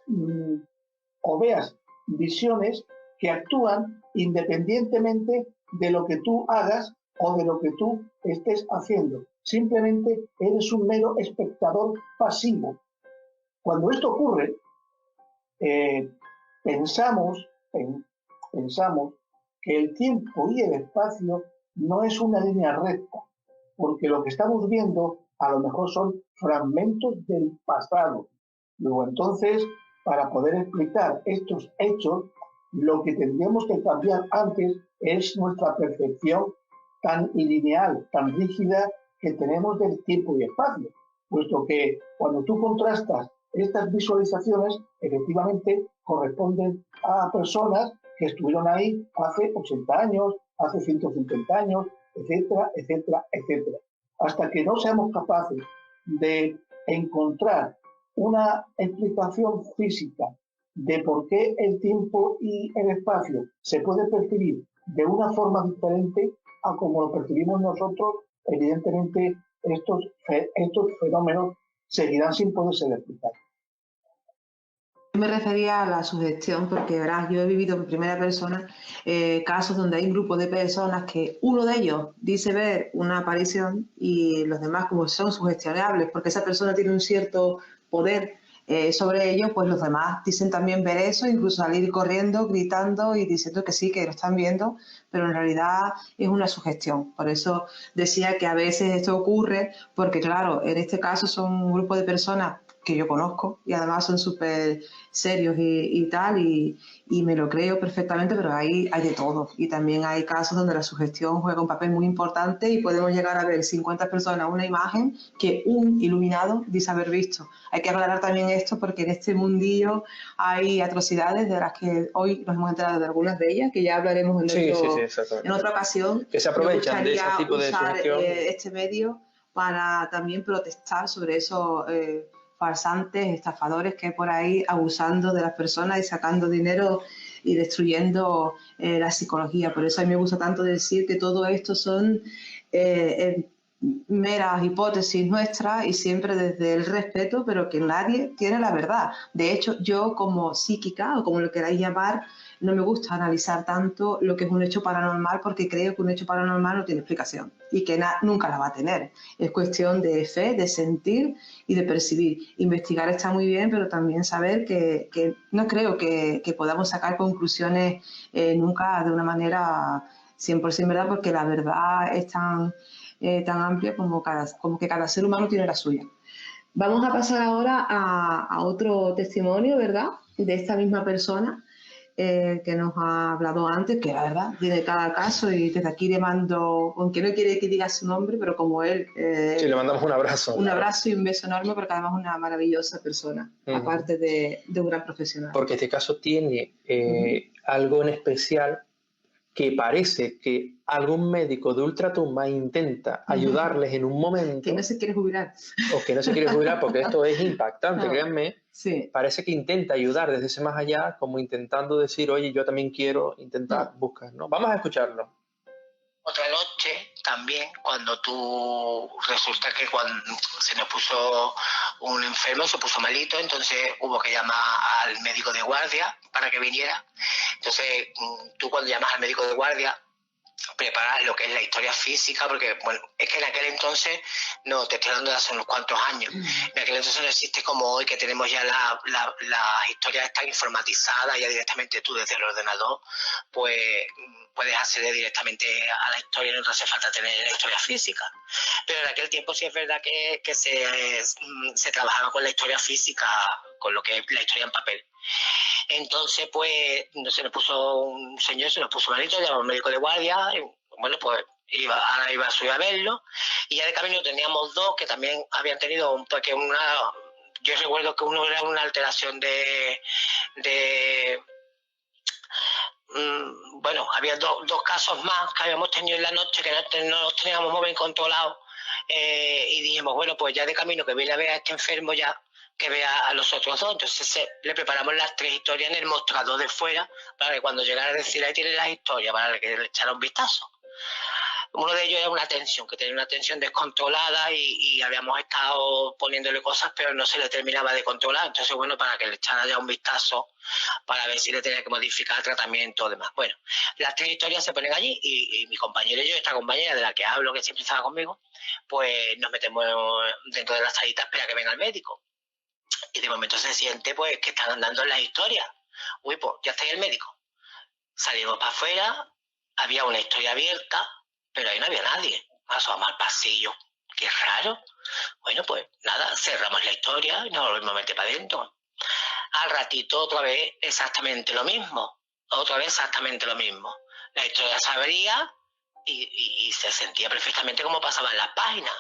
visiones que actúan independientemente de lo que tú hagas o de lo que tú estés haciendo. Simplemente eres un mero espectador pasivo. Cuando esto ocurre, pensamos que el tiempo y el espacio no es una línea recta, porque lo que estamos viendo a lo mejor son fragmentos del pasado. Luego entonces, para poder explicar estos hechos, lo que tendríamos que cambiar antes es nuestra percepción tan ilineal, tan rígida que tenemos del tiempo y espacio, puesto que cuando tú contrastas estas visualizaciones, efectivamente corresponden a personas que estuvieron ahí hace 80 años, hace 150 años, etcétera, etcétera, etcétera. Hasta que no seamos capaces de encontrar una explicación física de por qué el tiempo y el espacio se puede percibir de una forma diferente a como lo percibimos nosotros, evidentemente estos fenómenos seguirán sin poder ser explicados. Yo me refería a la sugestión porque, verás, yo he vivido en primera persona casos donde hay un grupo de personas que uno de ellos dice ver una aparición y los demás, como son sugestionables porque esa persona tiene un cierto poder sobre ellos, pues los demás dicen también ver eso, incluso salir corriendo, gritando y diciendo que sí, que lo están viendo, pero en realidad es una sugestión. Por eso decía que a veces esto ocurre porque, claro, en este caso son un grupo de personas que yo conozco y además son súper serios y tal, y me lo creo perfectamente, pero hay de todo. Y también hay casos donde la sugestión juega un papel muy importante y podemos llegar a ver 50 personas una imagen que un iluminado dice haber visto. Hay que aclarar también esto porque en este mundillo hay atrocidades de las que hoy nos hemos enterado de algunas de ellas, que ya hablaremos en otra ocasión. Que se aprovechan de ese tipo de sugestión. Este medio para también protestar sobre esos farsantes, estafadores que hay por ahí abusando de las personas y sacando dinero y destruyendo la psicología. Por eso a mí me gusta tanto decir que todo esto son meras hipótesis nuestras y siempre desde el respeto, pero que nadie tiene la verdad. De hecho, yo como psíquica, o como lo queráis llamar, no me gusta analizar tanto lo que es un hecho paranormal porque creo que un hecho paranormal no tiene explicación y que nunca la va a tener. Es cuestión de fe, de sentir y de percibir. Investigar está muy bien, pero también saber que no creo que podamos sacar conclusiones nunca de una manera 100% verdad, porque la verdad es tan amplia como que cada ser humano tiene la suya. Vamos a pasar ahora a otro testimonio, ¿verdad?, de esta misma persona que nos ha hablado antes, que la verdad tiene cada caso, y desde aquí le mando, aunque no quiere que diga su nombre, pero como él... Sí, le mandamos un abrazo. Un abrazo y un beso enorme, porque además es una maravillosa persona, aparte de un gran profesional. Porque este caso tiene algo en especial, que parece que algún médico de ultratumba intenta ayudarles en un momento... Que no se quiere jubilar. O que no se quiere jubilar, porque esto es impactante, créanme. Sí. Parece que intenta ayudar desde ese más allá, como intentando decir, oye, yo también quiero intentar buscar, ¿no? Vamos a escucharlo. Otra noche también, cuando resulta que cuando se nos puso un enfermo, se puso malito, entonces hubo que llamar al médico de guardia para que viniera. Entonces tú, cuando llamas al médico de guardia, preparas lo que es la historia física, porque bueno, es que en aquel entonces, no, te estoy hablando de hace unos cuantos años, en aquel entonces no existe como hoy, que tenemos ya las historias están informatizadas, ya directamente tú desde el ordenador pues puedes acceder directamente a la historia, no te hace falta tener la historia física. Pero en aquel tiempo sí es verdad que se trabajaba con la historia física, con lo que es la historia en papel. Entonces, pues, se nos puso un señor, se nos puso malito, llamó al médico de guardia, y, bueno, pues ahora iba a subir a verlo, y ya de camino teníamos dos que también habían tenido yo recuerdo que uno era una alteración bueno, había dos casos más que habíamos tenido en la noche que no los teníamos muy bien controlados, y dijimos, bueno, pues ya de camino que viene a ver a este enfermo ya, que vea a los otros dos. Entonces le preparamos las 3 historias en el mostrador de fuera, para que cuando llegara a decir, ahí tiene las historias, para que le echara un vistazo. Uno de ellos era una tensión, que tenía una tensión descontrolada y habíamos estado poniéndole cosas, pero no se le terminaba de controlar. Entonces, bueno, para que le echara ya un vistazo, para ver si le tenía que modificar el tratamiento o demás. Bueno, las 3 historias se ponen allí y mi compañero y yo, esta compañera de la que hablo, que siempre estaba conmigo, pues nos metemos dentro de la salita a esperar que venga el médico. Y de momento se siente pues que están andando en las historias. Uy, pues ya está ahí el médico. Salimos para afuera, había una historia abierta, pero ahí no había nadie. Asomamos al pasillo. Qué raro. Bueno, pues nada, cerramos la historia y nos volvemos a meter para adentro. Al ratito otra vez exactamente lo mismo. Otra vez exactamente lo mismo. La historia se abría y se sentía perfectamente como pasaban las páginas.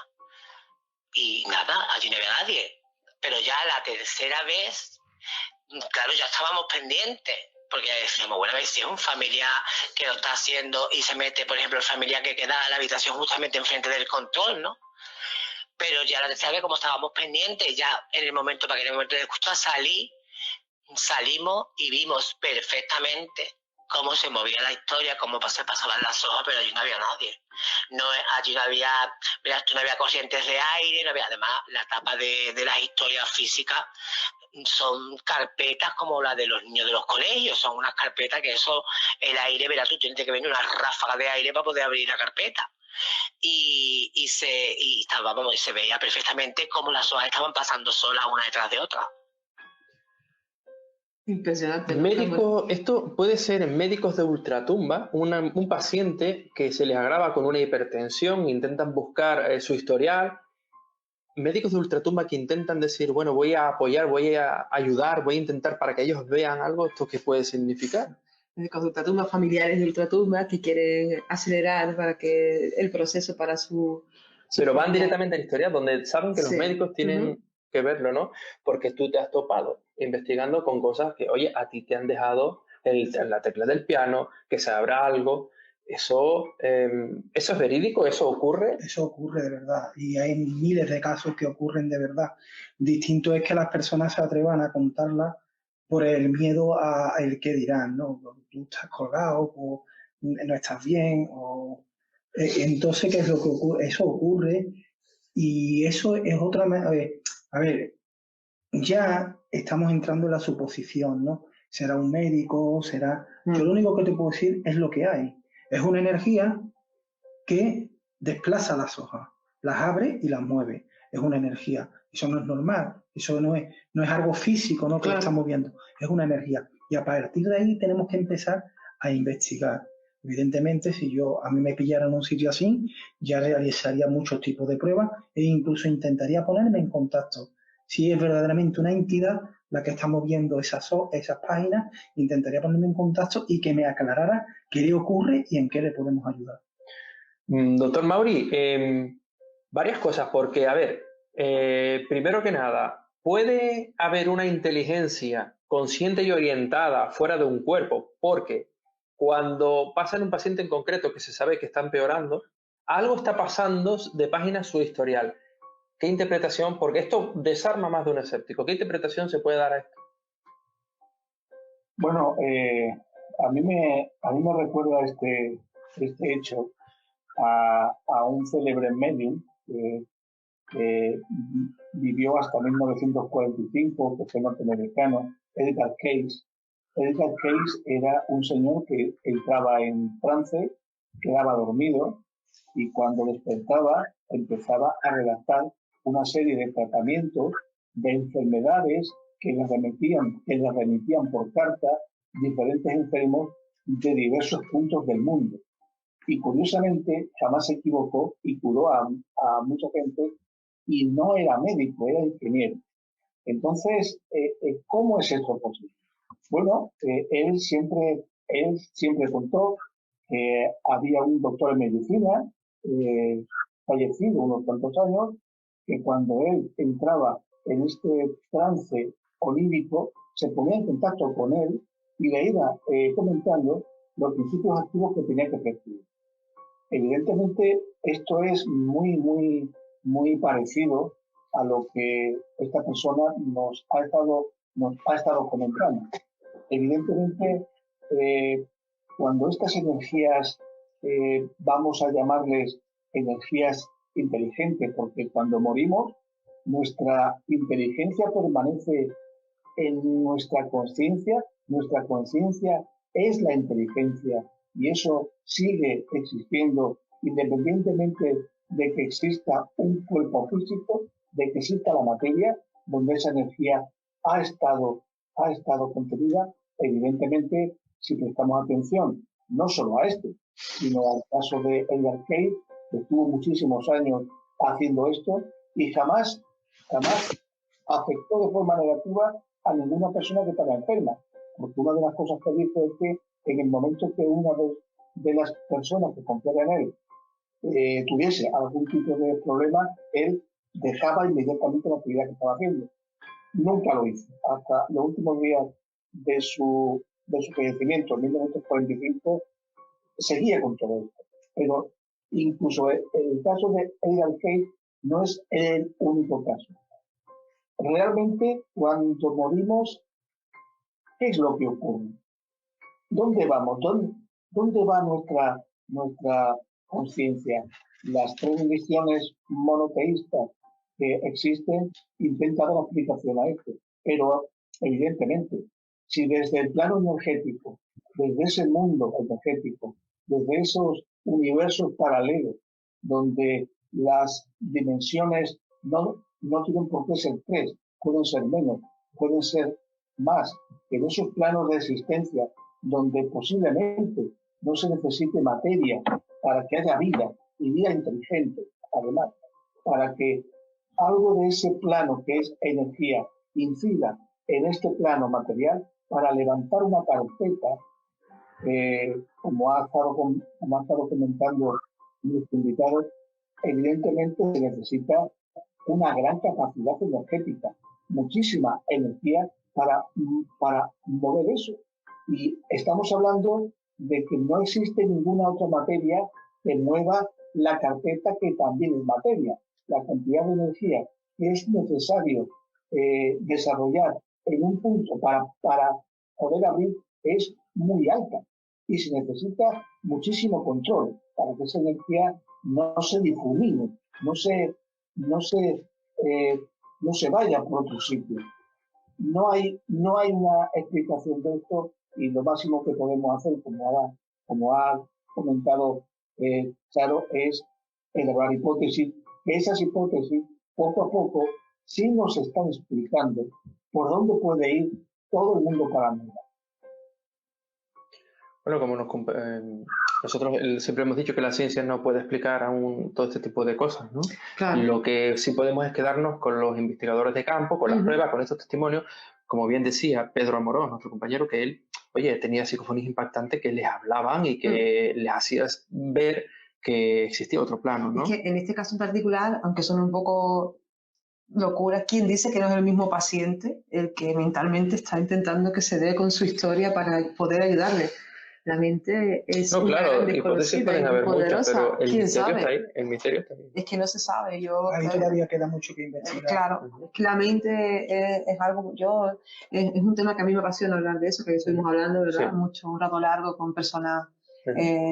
Y nada, allí no había nadie. Pero ya la tercera vez, claro, ya estábamos pendientes, porque ya decíamos, bueno, a ver si es un familiar que lo está haciendo y se mete, por ejemplo, el familiar que queda en la habitación justamente enfrente del control, ¿no? Pero ya la tercera vez, como estábamos pendientes, ya en el momento de escuchar, salimos y vimos perfectamente cómo se movía la historia, cómo se pasaban las hojas, pero allí no había nadie. Allí no había, no había corrientes de aire, no había, además, la tapa de las historias físicas son carpetas como la de los niños de los colegios, son unas carpetas que eso, el aire, verás, tú tienes que venir una ráfaga de aire para poder abrir la carpeta. Y se veía perfectamente cómo las hojas estaban pasando solas una detrás de otra. Impresionante. Esto puede ser en médicos de ultratumba, un paciente que se les agrava con una hipertensión, intentan buscar su historial. Médicos de ultratumba que intentan decir, bueno, voy a apoyar, voy a ayudar, voy a intentar para que ellos vean algo. ¿Esto qué puede significar? Médicos de ultratumba, familiares de ultratumba que quieren acelerar para que el proceso para su Pero van directamente a la historia, donde saben que los médicos tienen que verlo, ¿no? Porque tú te has topado investigando con cosas que, oye, a ti te han dejado en la tecla del piano, que se abra algo. ¿Eso es verídico? ¿Eso ocurre? Eso ocurre de verdad y hay miles de casos que ocurren de verdad. Distinto es que las personas se atrevan a contarla por el miedo a el que dirán, ¿no? Tú estás colgado o no estás bien, Entonces, ¿qué es lo que ocurre? Eso ocurre y eso es otra... A ver, ya estamos entrando en la suposición, ¿no? ¿Será un médico? ¿Será...? Yo lo único que te puedo decir es lo que hay. Es una energía que desplaza las hojas, las abre y las mueve. Es una energía. Eso no es normal. Eso no es algo físico, ¿no? Que Claro. estamos viendo. Es una energía. Y a partir de ahí tenemos que empezar a investigar. Evidentemente, si a mí me pillaran en un sitio así, ya realizaría muchos tipos de pruebas e incluso intentaría ponerme en contacto. Si es verdaderamente una entidad la que está moviendo esas páginas, intentaría ponerme en contacto y que me aclarara qué le ocurre y en qué le podemos ayudar. Doctor Mauri, varias cosas, porque, a ver, primero que nada, ¿puede haber una inteligencia consciente y orientada fuera de un cuerpo? Porque cuando pasa en un paciente en concreto que se sabe que está empeorando, algo está pasando de página su historial. ¿Qué interpretación? Porque esto desarma más de un escéptico. ¿Qué interpretación se puede dar a esto? Bueno, a mí me recuerda este hecho a un célebre medium que vivió hasta 1945, que fue norteamericano, Edgar Cayce. Edgar Cayce era un señor que entraba en trance, quedaba dormido y cuando despertaba empezaba a redactar una serie de tratamientos de enfermedades que le remitían por carta diferentes enfermos de diversos puntos del mundo. Y curiosamente jamás se equivocó y curó a mucha gente y no era médico, era ingeniero. Entonces, ¿cómo es esto posible? Bueno, él siempre contó que había un doctor en medicina, fallecido unos cuantos años, que cuando él entraba en este trance onírico, se ponía en contacto con él y le iba comentando los principios activos que tenía que percibir. Evidentemente, esto es muy, muy, muy parecido a lo que esta persona nos ha estado comentando. Evidentemente, cuando estas energías, vamos a llamarles energías inteligentes, porque cuando morimos, nuestra inteligencia permanece en nuestra conciencia es la inteligencia y eso sigue existiendo independientemente de que exista un cuerpo físico, de que exista la materia, donde esa energía ha estado contenida. Evidentemente, si prestamos atención no solo a esto, sino al caso de Edgar Cayce, que estuvo muchísimos años haciendo esto y jamás afectó de forma negativa a ninguna persona que estaba enferma. Porque una de las cosas que dijo es que en el momento que una de las personas que confiaba en él tuviese algún tipo de problema, él dejaba inmediatamente la actividad que estaba haciendo. Nunca lo hizo. Hasta los últimos días de su fallecimiento, en 1945, seguía con todo esto. Pero incluso el caso de Edgar Cayce no es el único caso. Realmente, cuando morimos, ¿qué es lo que ocurre? ¿Dónde vamos? ¿Dónde va nuestra conciencia? Las tres religiones monoteístas que existen intentan dar explicación a esto. Pero, evidentemente, si desde el plano energético, desde ese mundo energético, desde esos universos paralelos, donde las dimensiones no tienen por qué ser tres, pueden ser menos, pueden ser más, en esos planos de existencia donde posiblemente no se necesite materia para que haya vida y vida inteligente, además, para que algo de ese plano que es energía incida en este plano material para levantar una carpeta, como ha estado comentando nuestro invitado, evidentemente se necesita una gran capacidad energética, muchísima energía para mover eso. Y estamos hablando de que no existe ninguna otra materia que mueva la carpeta que también es materia. La cantidad de energía que es necesario desarrollar en un punto para poder abrir es muy alta. y se necesita muchísimo control para que esa energía no se difumine, no se vaya por otro sitio. No hay una explicación de esto, y lo máximo que podemos hacer, como ha comentado Charo, es elaborar hipótesis. Esas hipótesis, poco a poco, sí nos están explicando por dónde puede ir todo el mundo paranormal. Bueno, como nosotros siempre hemos dicho que la ciencia no puede explicar aún todo este tipo de cosas, ¿no? Claro. Lo que sí podemos es quedarnos con los investigadores de campo, con las pruebas, con estos testimonios. Como bien decía Pedro Amorós, nuestro compañero, que él, tenía psicofonías impactantes que les hablaban y que les hacía ver que existía otro plano, ¿no? Es que en este caso en particular, aunque son un poco locura, ¿quién dice que no es el mismo paciente el que mentalmente está intentando que se dé con su historia para poder ayudarle? La mente es No, una claro, gran hipótesis desconocida pueden y haber muchas, poderosa. pero el ¿Quién misterio sabe? está ahí, el misterio está ahí. Es que no se sabe. Ahí todavía queda mucho que investigar. Claro, es que la mente es algo, es un tema que a mí me apasiona hablar de eso, que estuvimos hablando, ¿verdad? Sí. Mucho, un rato largo con personas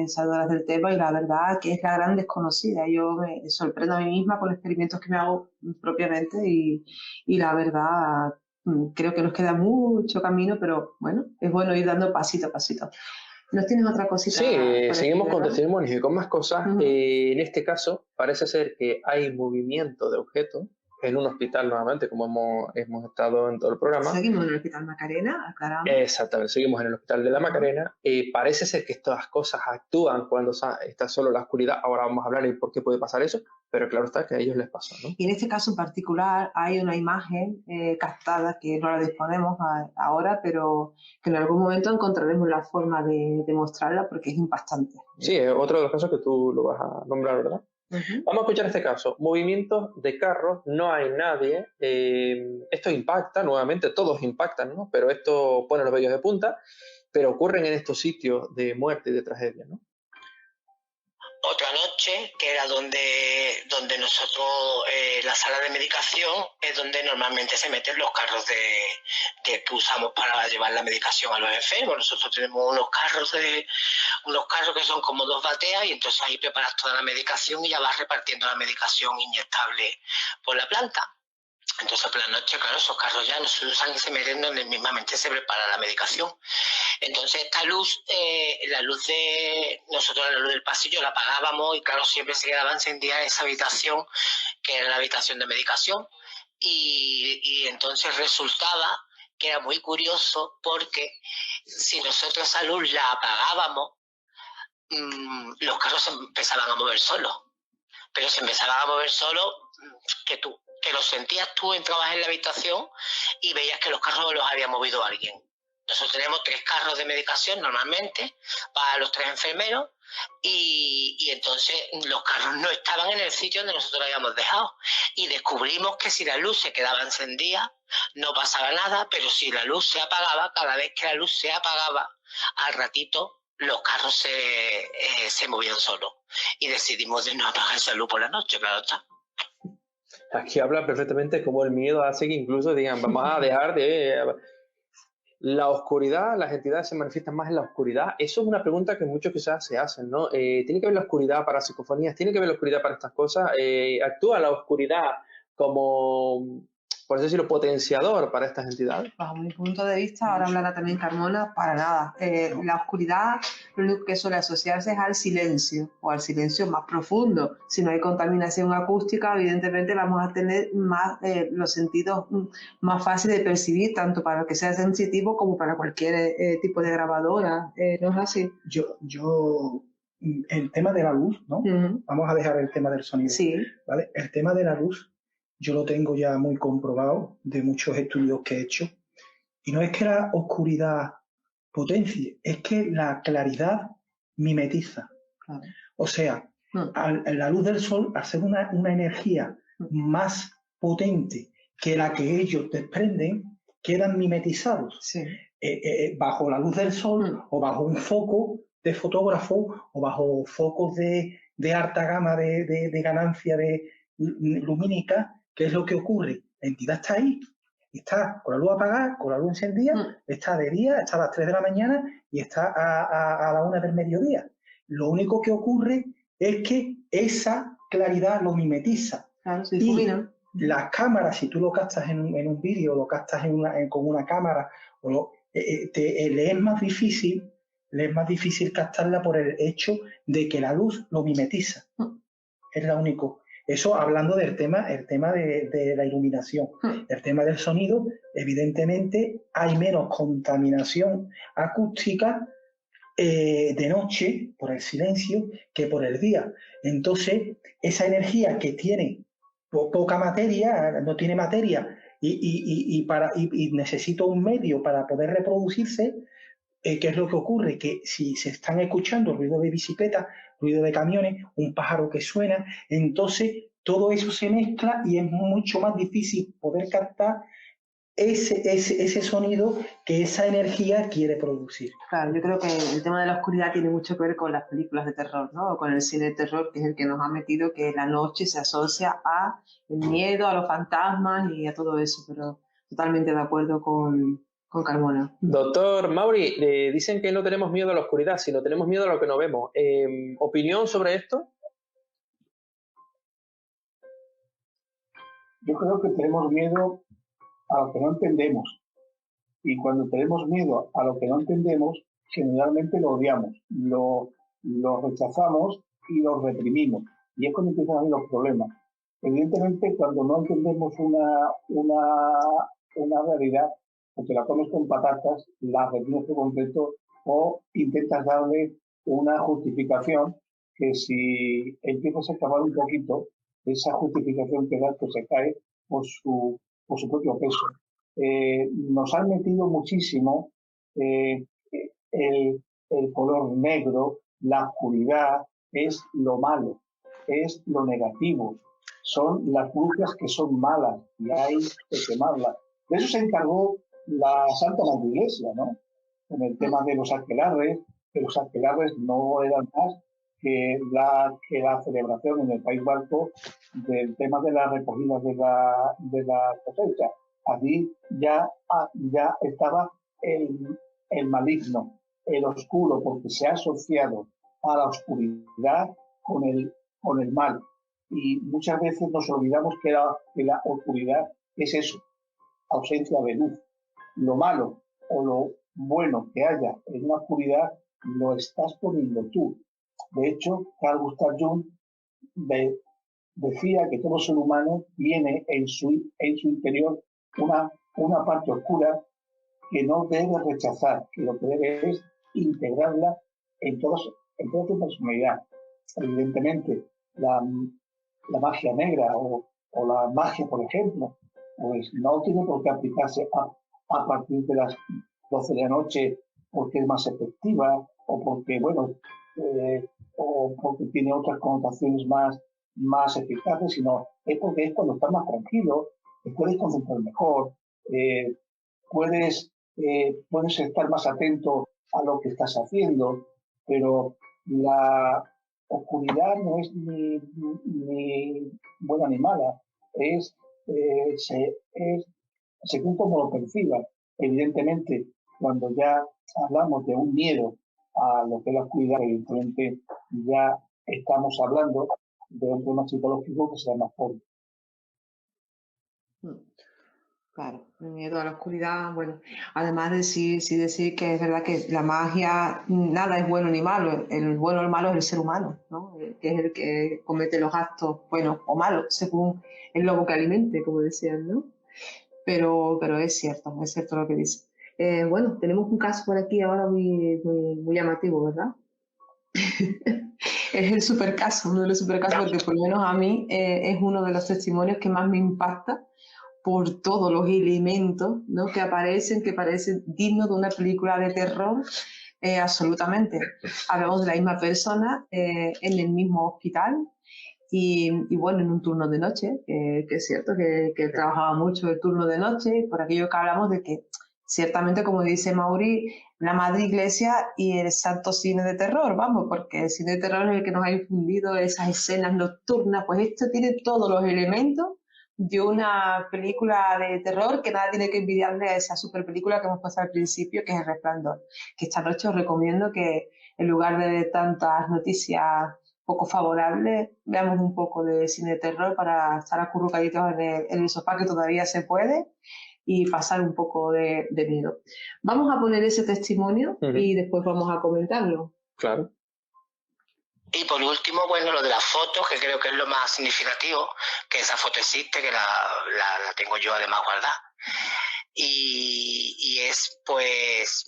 sabedoras del tema, y la verdad que es la gran desconocida. Yo me sorprendo a mí misma con los experimentos que me hago propiamente, y la verdad creo que nos queda mucho camino, pero bueno, es bueno ir dando pasito a pasito. ¿Nos tienes otra cosita? Sí, seguimos con ¿verdad? testimonios y con más cosas. En este caso, parece ser que hay movimiento de objetos en un hospital nuevamente, como hemos estado en todo el programa. Seguimos en el Hospital Macarena, aclaramos. Exactamente, seguimos en el Hospital de la Macarena. Parece ser que estas cosas actúan cuando está solo la oscuridad. Ahora vamos a hablar de por qué puede pasar eso, pero claro está que a ellos les pasa, ¿no? Y en este caso en particular hay una imagen captada que no la disponemos ahora, pero que en algún momento encontraremos la forma de mostrarla porque es impactante. Sí, es otro de los casos que tú lo vas a nombrar, ¿verdad? Vamos a escuchar este caso. Movimientos de carros, no hay nadie. Esto impacta, nuevamente, todos impactan, ¿no? Pero esto pone los vellos de punta, pero ocurren en estos sitios de muerte y de tragedia, ¿no? Otra noche, que era donde nosotros, la sala de medicación, es donde normalmente se meten los carros que usamos para llevar la medicación a los enfermos. Nosotros tenemos unos carros que son como 2 bateas, y entonces ahí preparas toda la medicación y ya vas repartiendo la medicación inyectable por la planta. Entonces por la noche, claro, esos carros ya no se usan y se meten donde mismamente se prepara la medicación. Entonces esta luz, nosotros la luz del pasillo la apagábamos, y claro, siempre se quedaba encendida esa habitación, que era la habitación de medicación, y entonces resultaba que era muy curioso, porque si nosotros esa luz la apagábamos, los carros se empezaban a mover solos. Pero se empezaban a mover solos que lo sentías tú, entrabas en la habitación y veías que los carros los había movido alguien. Nosotros tenemos 3 carros de medicación normalmente para los 3 enfermeros, y entonces los carros no estaban en el sitio donde nosotros lo habíamos dejado, y descubrimos que si la luz se quedaba encendida no pasaba nada, pero si la luz se apagaba, cada vez que la luz se apagaba, al ratito los carros se movían solos, y decidimos de no apagar esa luz por la noche, claro está. Aquí habla perfectamente cómo el miedo hace que incluso digan, vamos a dejar de... La oscuridad, las entidades se manifiestan más en la oscuridad. Eso es una pregunta que muchos quizás se hacen, ¿no? ¿Tiene que ver la oscuridad para psicofonías? ¿Tiene que ver la oscuridad para estas cosas? ¿Actúa la oscuridad como, por así decirlo, potenciador para estas entidades? Bajo mi punto de vista, ahora hablará también Carmona, para nada. La oscuridad lo único que suele asociarse es al silencio, o al silencio más profundo. Si no hay contaminación acústica, evidentemente vamos a tener más los sentidos más fáciles de percibir, tanto para el que sea sensitivo como para cualquier tipo de grabadora. ¿No es así? El tema de la luz, ¿no? Vamos a dejar el tema del sonido. Sí. ¿Vale? El tema de la luz yo lo tengo ya muy comprobado de muchos estudios que he hecho, y no es que la oscuridad potencie, es que la claridad mimetiza. Claro. O sea, la luz del sol, al ser una energía más potente que la que ellos desprenden, quedan mimetizados. Sí. Bajo la luz del sol o bajo un foco de fotógrafo o bajo focos de alta gama de ganancia lumínica. ¿Qué es lo que ocurre? La entidad está ahí está con la luz apagada, con la luz encendida, está de día, está a las 3 de la mañana y está a la 1 del mediodía. Lo único que ocurre es que esa claridad lo mimetiza. Claro, se Y difumina. las cámaras, si tú lo captas en un vídeo, lo captas con una cámara, le es más difícil captarla por el hecho de que la luz lo mimetiza. Es lo único. Eso hablando del tema de la iluminación. El tema del sonido, evidentemente hay menos contaminación acústica de noche por el silencio que por el día. Entonces, esa energía que tiene poca materia, no tiene materia y necesita un medio para poder reproducirse, ¿qué es lo que ocurre? Que si se están escuchando ruido de bicicleta, ruido de camiones, un pájaro que suena, entonces todo eso se mezcla y es mucho más difícil poder captar ese sonido que esa energía quiere producir. Claro, yo creo que el tema de la oscuridad tiene mucho que ver con las películas de terror, ¿no? O con el cine de terror, que es el que nos ha metido que la noche se asocia a el miedo, a los fantasmas y a todo eso, pero totalmente de acuerdo con Carmona. Doctor Mauri, dicen que no tenemos miedo a la oscuridad, sino tenemos miedo a lo que no vemos. ¿Opinión sobre esto? Yo creo que tenemos miedo a lo que no entendemos. Y cuando tenemos miedo a lo que no entendemos, generalmente lo odiamos, lo rechazamos y lo reprimimos. Y es cuando empiezan a haber los problemas. Evidentemente, cuando no entendemos una realidad, o te la comes con patatas, la reprimes por completo o intentas darle una justificación que si empiezas a acabar un poquito, esa justificación que das pues se cae por su propio peso. Nos han metido muchísimo el color negro, la oscuridad, es lo malo, es lo negativo, son las brujas que son malas y hay que quemarlas. De eso se encargó la Santa Madre Iglesia, ¿no? En el tema de los aquelarres, que los aquelarres no eran más que la celebración en el País Vasco del tema de las recogidas de la cosecha. Allí ya estaba el maligno, el oscuro, porque se ha asociado a la oscuridad con el mal. Y muchas veces nos olvidamos que la oscuridad es eso, ausencia de luz. Lo malo o lo bueno que haya en una oscuridad lo estás poniendo tú. De hecho, Carl Gustav Jung decía que todo ser humano tiene en su interior una parte oscura que no debe rechazar, que lo que debe es integrarla en toda su personalidad. Evidentemente, la magia negra o la magia, por ejemplo, pues no tiene por qué aplicarse a partir de las 12 de la noche porque es más efectiva o porque, o porque tiene otras connotaciones más eficaces, sino es porque es cuando estás más tranquilo, te puedes concentrar mejor, puedes estar más atento a lo que estás haciendo, pero la oscuridad no es ni buena ni mala, según como lo perciba. Evidentemente, cuando ya hablamos de un miedo a lo que es la oscuridad, evidentemente ya estamos hablando de un tema psicológico que se llama fobia. Claro, el miedo a la oscuridad, bueno, además de decir que es verdad que la magia, nada es bueno ni malo, el bueno o el malo es el ser humano, ¿no? Que es el que comete los actos buenos o malos, según el lobo que alimente, como decían, ¿no? Pero es cierto lo que dice. Bueno, tenemos un caso por aquí ahora muy llamativo, ¿verdad? Es el supercaso, uno de los supercasos, porque por lo menos a mí es uno de los testimonios que más me impacta por todos los elementos, ¿no? que parecen dignos de una película de terror, absolutamente. Hablamos de la misma persona en el mismo hospital y bueno, en un turno de noche, que es cierto que él trabajaba mucho el turno de noche, por aquello que hablamos de que ciertamente, como dice Mauri, la Madre Iglesia y el santo cine de terror, vamos, porque el cine de terror es el que nos ha infundido esas escenas nocturnas, pues esto tiene todos los elementos dio una película de terror que nada tiene que envidiarle a esa super película que hemos puesto al principio, que es El Resplandor. Que esta noche os recomiendo que en lugar de tantas noticias poco favorables, veamos un poco de cine de terror para estar acurrucaditos en el sofá, que todavía se puede, y pasar un poco de miedo. Vamos a poner ese testimonio y después vamos a comentarlo. Claro. Y por último, bueno, lo de las fotos, que creo que es lo más significativo, que esa foto existe, que la tengo yo además guardada. Y es pues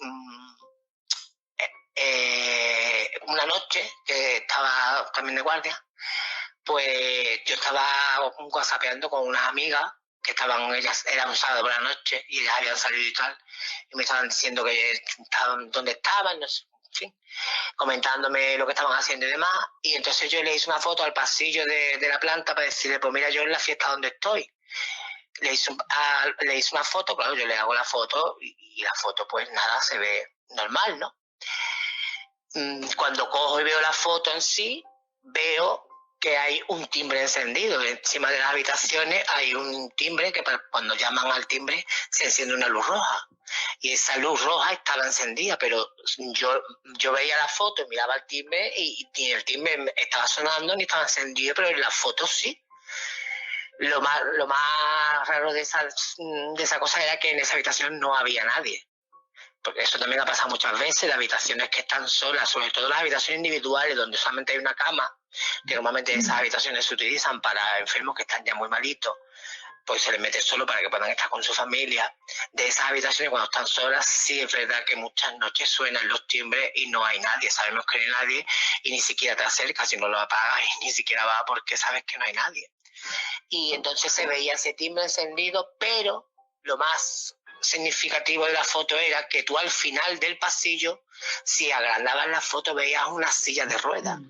una noche que estaba también de guardia, pues yo estaba whatsappeando con unas amigas que estaban, ellas, era un sábado por la noche y ellas habían salido y tal, y me estaban diciendo que estaban, dónde estaban, no sé, en fin, comentándome lo que estaban haciendo y demás, y entonces yo le hice una foto al pasillo de la planta para decirle, pues mira, yo en la fiesta donde estoy. Le hice una foto, claro, yo le hago la foto y la foto pues nada, se ve normal, ¿no? Cuando cojo y veo la foto en sí, veo que hay un timbre encendido. Encima de las habitaciones hay un timbre que cuando llaman al timbre se enciende una luz roja. Y esa luz roja estaba encendida, pero yo veía la foto y miraba el timbre y el timbre estaba sonando ni estaba encendido, pero en la foto sí. Lo más raro de esa cosa era que en esa habitación no había nadie. Porque eso también ha pasado muchas veces, de habitaciones que están solas, sobre todo las habitaciones individuales donde solamente hay una cama, que normalmente esas habitaciones se utilizan para enfermos que están ya muy malitos, pues se les mete solo para que puedan estar con su familia. De esas habitaciones cuando están solas, sí es verdad que muchas noches suenan los timbres y no hay nadie, sabemos que no hay nadie y ni siquiera te acercas si no lo apagas y ni siquiera va porque sabes que no hay nadie. Y entonces se veía ese timbre encendido, pero lo más significativo de la foto era que tú al final del pasillo, si agrandabas la foto, veías una silla de ruedas.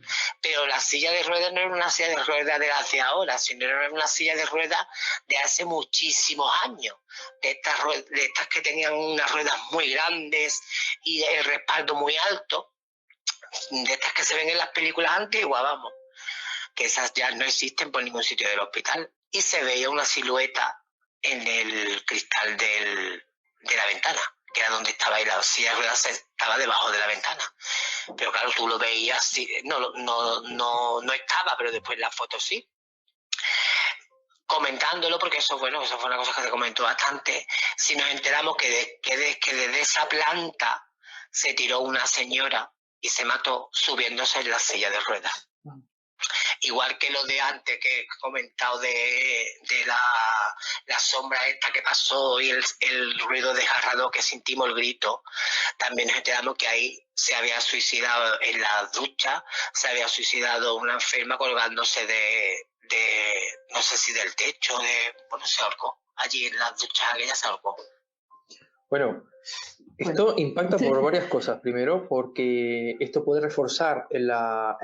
Pero la silla de ruedas no era una silla de ruedas de hace ahora, sino era una silla de ruedas de hace muchísimos años. De estas que tenían unas ruedas muy grandes y el respaldo muy alto. De estas que se ven en las películas antiguas, vamos. Que esas ya no existen por ningún sitio del hospital. Y se veía una silueta en el cristal de la ventana, que era donde estaba ahí la silla de ruedas, estaba debajo de la ventana. Pero claro, tú lo veías, no estaba, pero después la foto sí. Comentándolo, porque eso fue una cosa que se comentó bastante, si nos enteramos que desde esa planta se tiró una señora y se mató subiéndose en la silla de ruedas. Igual que lo de antes que he comentado de la sombra esta que pasó y el ruido desgarrador que sentimos, el grito, también nos enteramos que ahí se había suicidado en la ducha, se había suicidado una enferma colgándose de no sé si del techo, se ahorcó. Allí en la ducha aquella se ahorcó. Bueno, esto impacta por varias cosas. Primero, porque esto puede reforzar el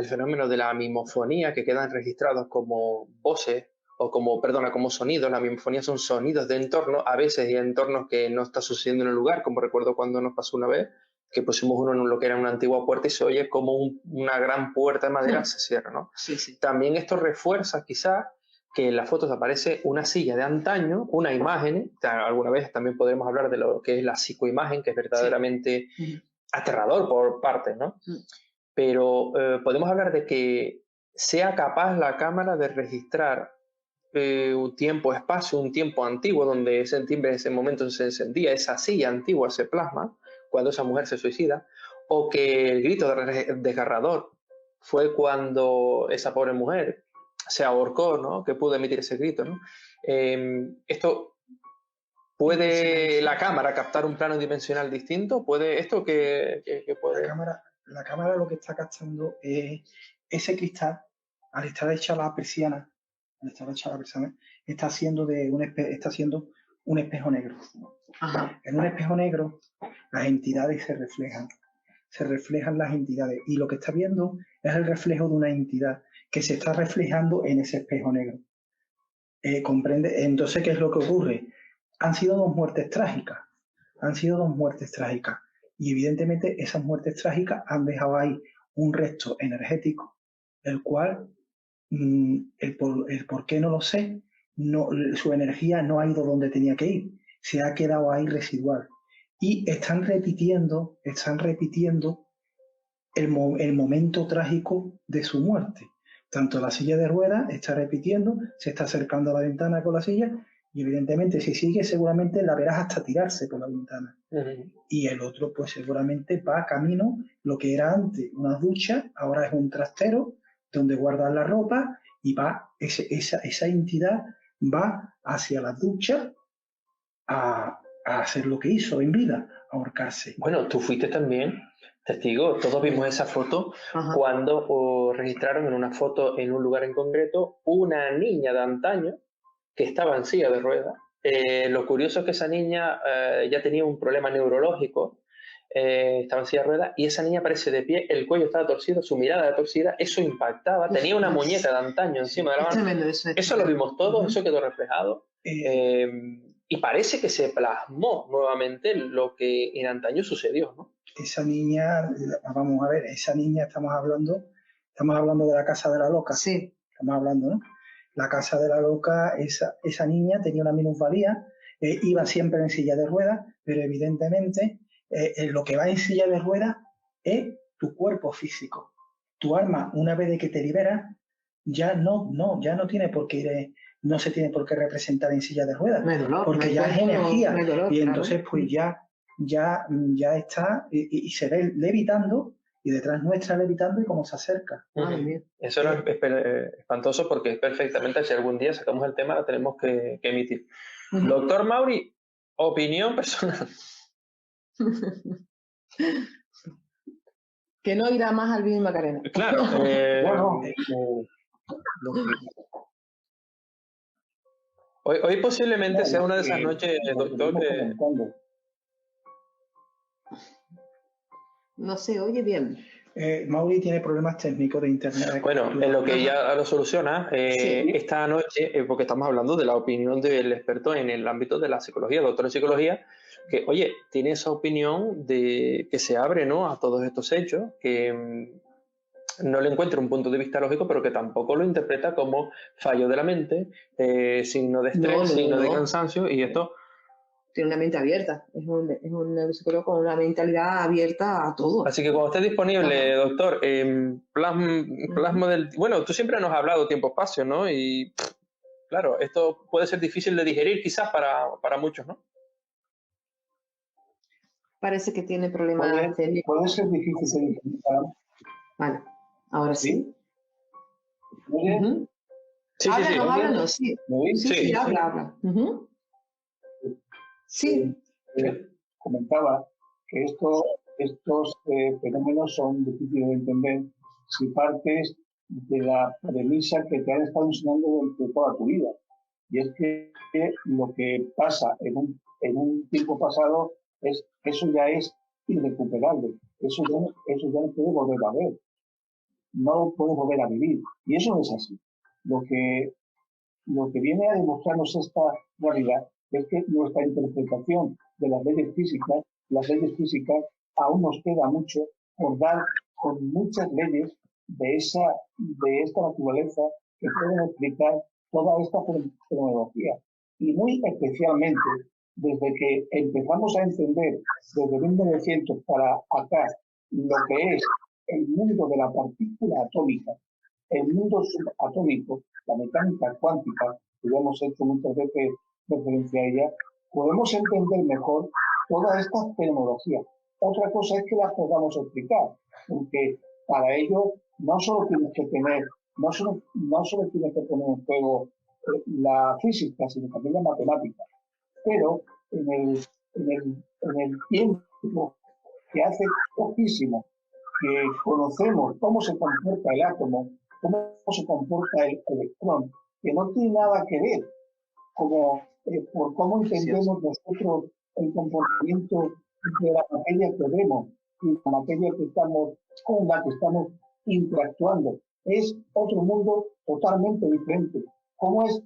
fenómeno de la mimofonía, que quedan registrados como voces o como sonidos. La mimofonía son sonidos de entorno, a veces hay entornos que no está sucediendo en el lugar, como recuerdo cuando nos pasó una vez, que pusimos uno en lo que era una antigua puerta y se oye como una gran puerta de madera se cierra, ¿no? Sí, sí. También esto refuerza quizás que en las fotos aparece una silla de antaño, una imagen, alguna vez también podremos hablar de lo que es la psicoimagen, que es verdaderamente aterrador por partes, ¿no? Pero podemos hablar de que sea capaz la cámara de registrar un tiempo, espacio, un tiempo antiguo, donde ese timbre en ese momento se encendía, esa silla antigua se plasma cuando esa mujer se suicida, o que el grito desgarrador fue cuando esa pobre mujer se ahorcó, ¿no? Que pudo emitir ese grito, ¿no? Esto ¿puede la cámara captar un plano dimensional distinto? ¿Puede esto que puede? La cámara lo que está captando es ese cristal, al estar hecha la persiana, está haciendo un espejo negro. Ajá. En un espejo negro las entidades se reflejan las entidades, y lo que está viendo es el reflejo de una entidad que se está reflejando en ese espejo negro. ¿Comprende? Entonces, ¿qué es lo que ocurre? Han sido dos muertes trágicas, y evidentemente esas muertes trágicas han dejado ahí un resto energético, el cual el por qué no lo sé, no, su energía no ha ido donde tenía que ir, se ha quedado ahí residual. Y están repitiendo el momento trágico de su muerte. Tanto la silla de ruedas está repitiendo, se está acercando a la ventana con la silla, y evidentemente si sigue seguramente la verás hasta tirarse por la ventana. Y el otro pues seguramente va camino, lo que era antes una ducha, ahora es un trastero donde guardan la ropa, y va, esa entidad va hacia la ducha a hacer lo que hizo en vida, a ahorcarse. Bueno, tú fuiste también testigo, todos vimos esa foto. Ajá. Cuando registraron en una foto en un lugar en concreto una niña de antaño que estaba en silla de ruedas. Lo curioso es que esa niña ya tenía un problema neurológico, estaba en silla de ruedas, y esa niña aparece de pie, el cuello estaba torcido, su mirada era torcida, eso impactaba, tenía una muñeca de antaño encima de la mano. Tremendo eso lo vimos todos, eso quedó reflejado. Y parece que se plasmó nuevamente lo que en antaño sucedió, ¿no? Esa niña, vamos a ver, esa niña estamos hablando de la Casa de la Loca. Sí. Estamos hablando, ¿no? La Casa de la Loca, esa niña tenía una minusvalía, iba siempre en silla de ruedas, pero evidentemente lo que va en silla de ruedas es tu cuerpo físico. Tu alma, una vez de que te liberas, ya no tiene por qué ir, no se tiene por qué representar en silla de ruedas, porque ya es energía, y entonces pues ya está y se ve levitando, y detrás nuestra levitando, y cómo se acerca. Eso era espantoso, porque perfectamente, si algún día sacamos el tema, lo tenemos que emitir. Doctor Mauri, opinión personal. Que no irá más al Virgen Macarena. Claro. Hoy posiblemente sea una de esas noches, doctor, que... No se oye bien. Mauri tiene problemas técnicos de internet. Bueno, en lo que ya lo soluciona, esta noche, porque estamos hablando de la opinión del experto en el ámbito de la psicología, doctor en psicología, que, oye, tiene esa opinión de que se abre, ¿no?, a todos estos hechos, que no le encuentra un punto de vista lógico, pero que tampoco lo interpreta como fallo de la mente, signo de estrés, signo de cansancio, y esto... Tiene una mente abierta, es un psicólogo con una mentalidad abierta a todo. Así que cuando esté disponible, doctor, plasma del... Bueno, tú siempre nos has hablado tiempo-espacio, ¿no? Y claro, esto puede ser difícil de digerir quizás para muchos, ¿no? Parece que tiene problemas técnicos. Puede ser difícil de digerir. Vale, ahora sí. Sí, háblanos, sí. Sí, habla. Sí. Comentaba que estos fenómenos son difíciles de entender si partes de la premisa que te han estado enseñando durante toda tu vida. Y es que lo que pasa en un tiempo pasado, eso ya es irrecuperable. Eso ya no puede volver a ver. No lo puedes volver a vivir. Y eso no es así. Lo que viene a demostrarnos esta realidad es que nuestra interpretación de las leyes físicas aún nos queda mucho por dar con muchas leyes de esta naturaleza que pueden explicar toda esta fenomenología. Y muy especialmente desde que empezamos a entender desde 1900 para acá lo que es el mundo de la partícula atómica, el mundo subatómico, la mecánica cuántica, que ya hemos hecho muchas veces referencia a ella, podemos entender mejor toda esta fenomenología. Otra cosa es que la podamos explicar, porque para ello no solo tienes que poner en juego la física, sino también la matemática. Pero en el tiempo que hace poquísimo que conocemos cómo se comporta el átomo, cómo se comporta el electrón, que no tiene nada que ver por cómo entendemos nosotros el comportamiento de la materia que vemos y la materia con la que estamos interactuando. Es otro mundo totalmente diferente. ¿Cómo es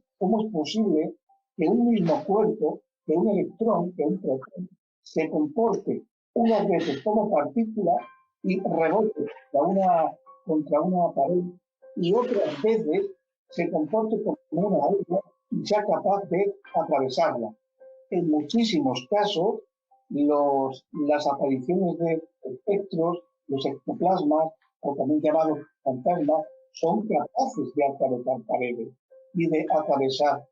posible que un mismo cuerpo, que un electrón, que un protón, se comporte unas veces como partícula y rebote contra una pared, y otras veces se comporte como una área y sea capaz de atravesarla. En muchísimos casos, las apariciones de espectros, los ectoplasmas, o también llamados fantasmas, son capaces de atravesar paredes y de atravesar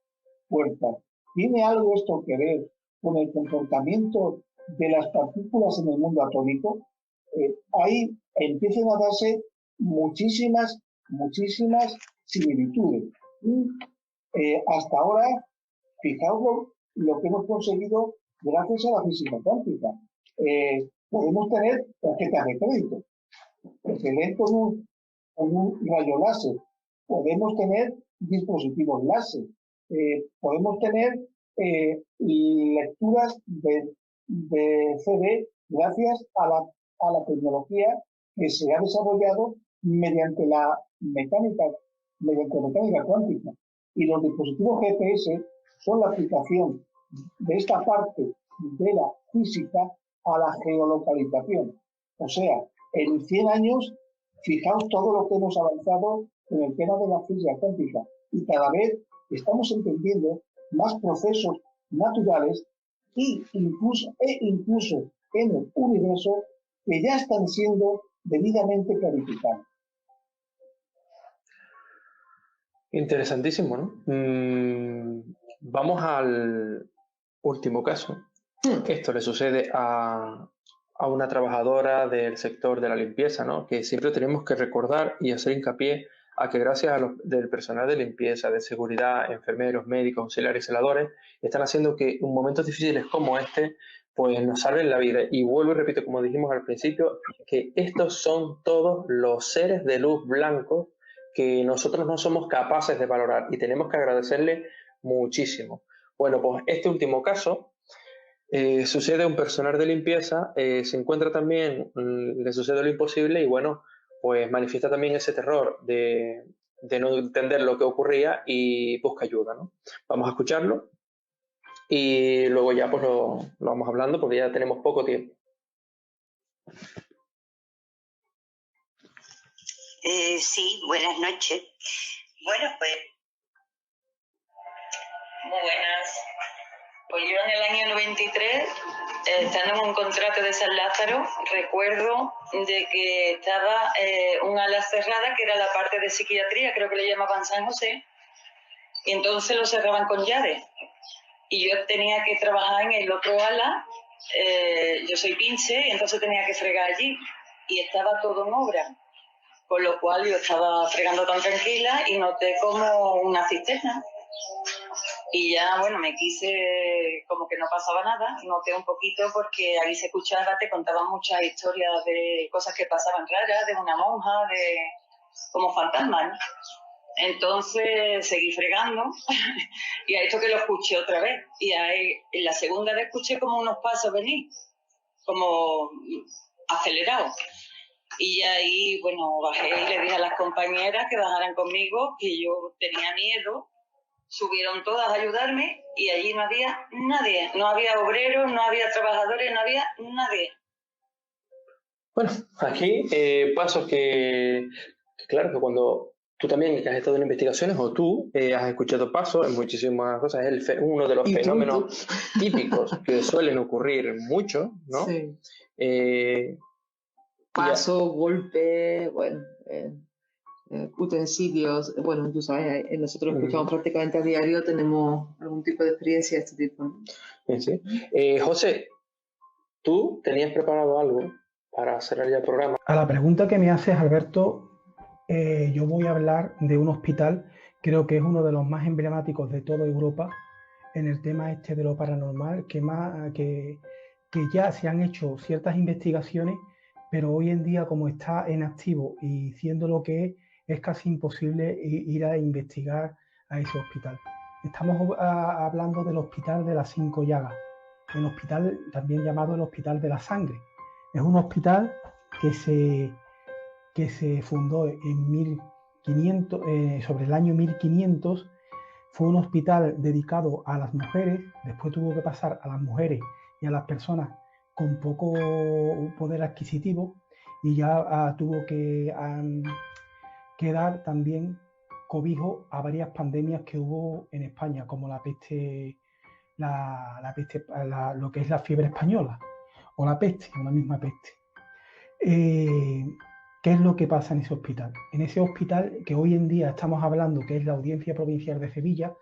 puertas. ¿Tiene algo esto que ver con el comportamiento de las partículas en el mundo atómico? Ahí empiezan a darse muchísimas similitudes. Hasta ahora, fijaos lo que hemos conseguido gracias a la física cuántica. Podemos tener tarjetas de crédito que se leen con un rayo láser. Podemos tener dispositivos láser. Podemos tener lecturas de CD gracias a la tecnología que se ha desarrollado mediante mecánica cuántica. Y los dispositivos GPS son la aplicación de esta parte de la física a la geolocalización. O sea, en 100 años, fijaos todo lo que hemos avanzado en el tema de la física cuántica. Y cada vez estamos entendiendo más procesos naturales e incluso en el universo que ya están siendo debidamente clarificados. Interesantísimo, ¿no? Vamos al último caso. Esto le sucede a una trabajadora del sector de la limpieza, ¿no? Que siempre tenemos que recordar y hacer hincapié a que gracias del personal de limpieza, de seguridad, enfermeros, médicos, auxiliares, celadores, están haciendo que en momentos difíciles como este, pues nos salven la vida. Y vuelvo y repito, como dijimos al principio, que estos son todos los seres de luz blancos que nosotros no somos capaces de valorar y tenemos que agradecerle muchísimo. Bueno, pues este último caso sucede a un personal de limpieza, se encuentra también, le sucede lo imposible y bueno, pues manifiesta también ese terror de no entender lo que ocurría y busca ayuda, ¿no? Vamos a escucharlo y luego ya pues lo vamos hablando porque ya tenemos poco tiempo. Sí, buenas noches. Bueno, pues... Muy buenas. Pues yo en el año 93, estando en un contrato de San Lázaro, recuerdo de que estaba un ala cerrada, que era la parte de psiquiatría, creo que le llamaban San José, y entonces lo cerraban con llave. Y yo tenía que trabajar en el otro ala, yo soy pinche, y entonces tenía que fregar allí, y estaba todo en obra. Con lo cual yo estaba fregando tan tranquila y noté como una cisterna. Y ya, bueno, me quise, como que no pasaba nada, noté un poquito porque ahí se escuchaba, te contaban muchas historias de cosas que pasaban raras, de una monja, de como fantasmas, ¿no? Entonces seguí fregando y a esto que lo escuché otra vez. Y ahí, en la segunda vez escuché como unos pasos venir, como acelerados. Y ahí, bueno, bajé y le dije a las compañeras que bajaran conmigo, que yo tenía miedo. Subieron todas a ayudarme y allí no había nadie. No había obreros, no había trabajadores, no había nadie. Bueno, aquí pasos que claro, que cuando tú también has estado en investigaciones o tú has escuchado pasos en muchísimas cosas, es uno de los fenómenos típicos que suelen ocurrir mucho, ¿no? Sí. Pasos, golpes, bueno, utensilios, bueno, tú sabes, nosotros escuchamos prácticamente a diario, tenemos algún tipo de experiencia de este tipo, ¿no? Sí. José, ¿tú tenías preparado algo para cerrar ya el programa? A la pregunta que me haces, Alberto, yo voy a hablar de un hospital, creo que es uno de los más emblemáticos de toda Europa en el tema este de lo paranormal, que ya se han hecho ciertas investigaciones, pero hoy en día, como está en activo y siendo lo que es casi imposible ir a investigar a ese hospital. Estamos hablando del Hospital de las 5 Llagas, un hospital también llamado el Hospital de la Sangre. Es un hospital que se fundó en 1500, sobre el año 1500. Fue un hospital dedicado a las mujeres, después tuvo que pasar a las mujeres y a las personas con poco poder adquisitivo y ya tuvo que quedar también cobijo a varias pandemias que hubo en España, como la peste, lo que es la fiebre española, o la peste, o la misma peste. ¿Qué es lo que pasa en ese hospital? En ese hospital que hoy en día estamos hablando, que es la Audiencia Provincial de Sevilla,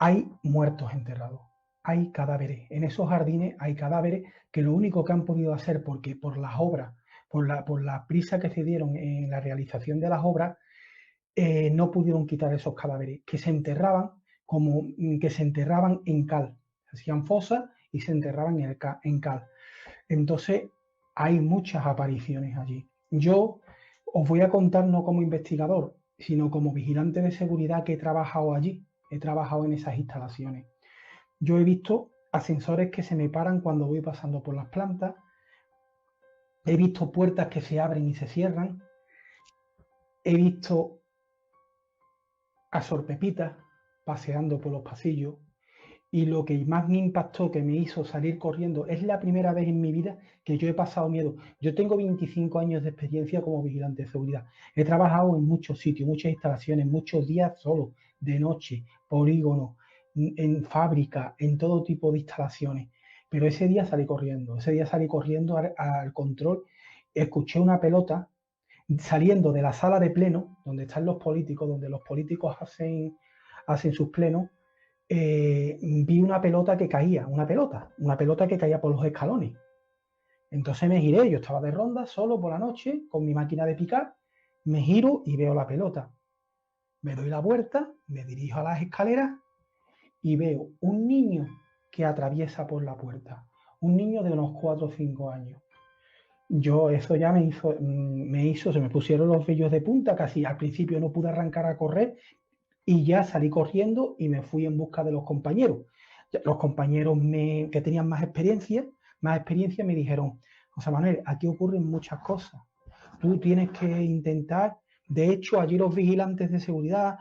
hay muertos enterrados, hay cadáveres. En esos jardines hay cadáveres que lo único que han podido hacer, porque por las obras, por la prisa que se dieron en la realización de las obras, no pudieron quitar esos cadáveres, que se enterraban en cal. Se hacían fosas y se enterraban en cal. Entonces, hay muchas apariciones allí. Yo os voy a contar no como investigador, sino como vigilante de seguridad que he trabajado allí, he trabajado en esas instalaciones. Yo he visto ascensores que se me paran cuando voy pasando por las plantas, he visto puertas que se abren y se cierran, he visto a Sor Pepita paseando por los pasillos, y lo que más me impactó, que me hizo salir corriendo, es la primera vez en mi vida que yo he pasado miedo. Yo tengo 25 años de experiencia como vigilante de seguridad. He trabajado en muchos sitios, muchas instalaciones, muchos días solo, de noche, polígono, en fábrica, en todo tipo de instalaciones. Pero ese día salí corriendo al control, escuché una pelota saliendo de la sala de pleno, donde están los políticos, donde los políticos hacen sus plenos. Vi una pelota que caía, una pelota que caía por los escalones. Entonces me giré, yo estaba de ronda solo por la noche con mi máquina de picar, me giro y veo la pelota. Me doy la vuelta, me dirijo a las escaleras y veo un niño que atraviesa por la puerta, un niño de unos 4 o 5 años. Eso ya se me pusieron los vellos de punta, casi al principio no pude arrancar a correr, y ya salí corriendo y me fui en busca de los compañeros. Los compañeros que tenían más experiencia me dijeron: José Manuel, aquí ocurren muchas cosas. Tú tienes que intentar, de hecho, allí los vigilantes de seguridad,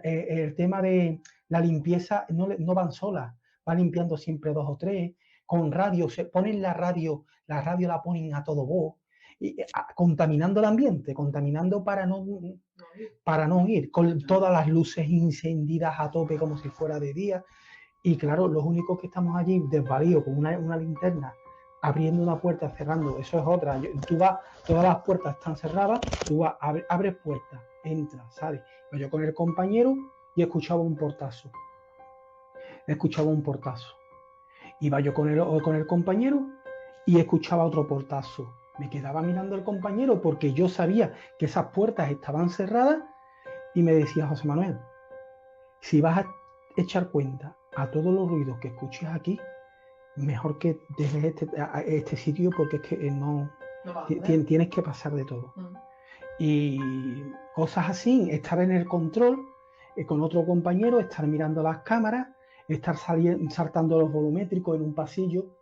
el tema de la limpieza no van solas, van limpiando siempre 2 o 3, con radio, se ponen la radio la ponen a todo voz, contaminando el ambiente, contaminando para no ir, con todas las luces encendidas a tope como si fuera de día. Y claro, los únicos que estamos allí desvalidos con una linterna, abriendo una puerta, cerrando, eso es otra. Tú vas, todas las puertas están cerradas, tú vas, abres puertas, entras, sales. Yo con el compañero y escuchaba un portazo. Iba yo con el compañero y escuchaba otro portazo. Me quedaba mirando al compañero porque yo sabía que esas puertas estaban cerradas y me decía: José Manuel, si vas a echar cuenta a todos los ruidos que escuches aquí, mejor que dejes este sitio, porque es que tienes que pasar de todo. Y cosas así, estar en el control con otro compañero, estar mirando las cámaras, estar saltando los volumétricos en un pasillo,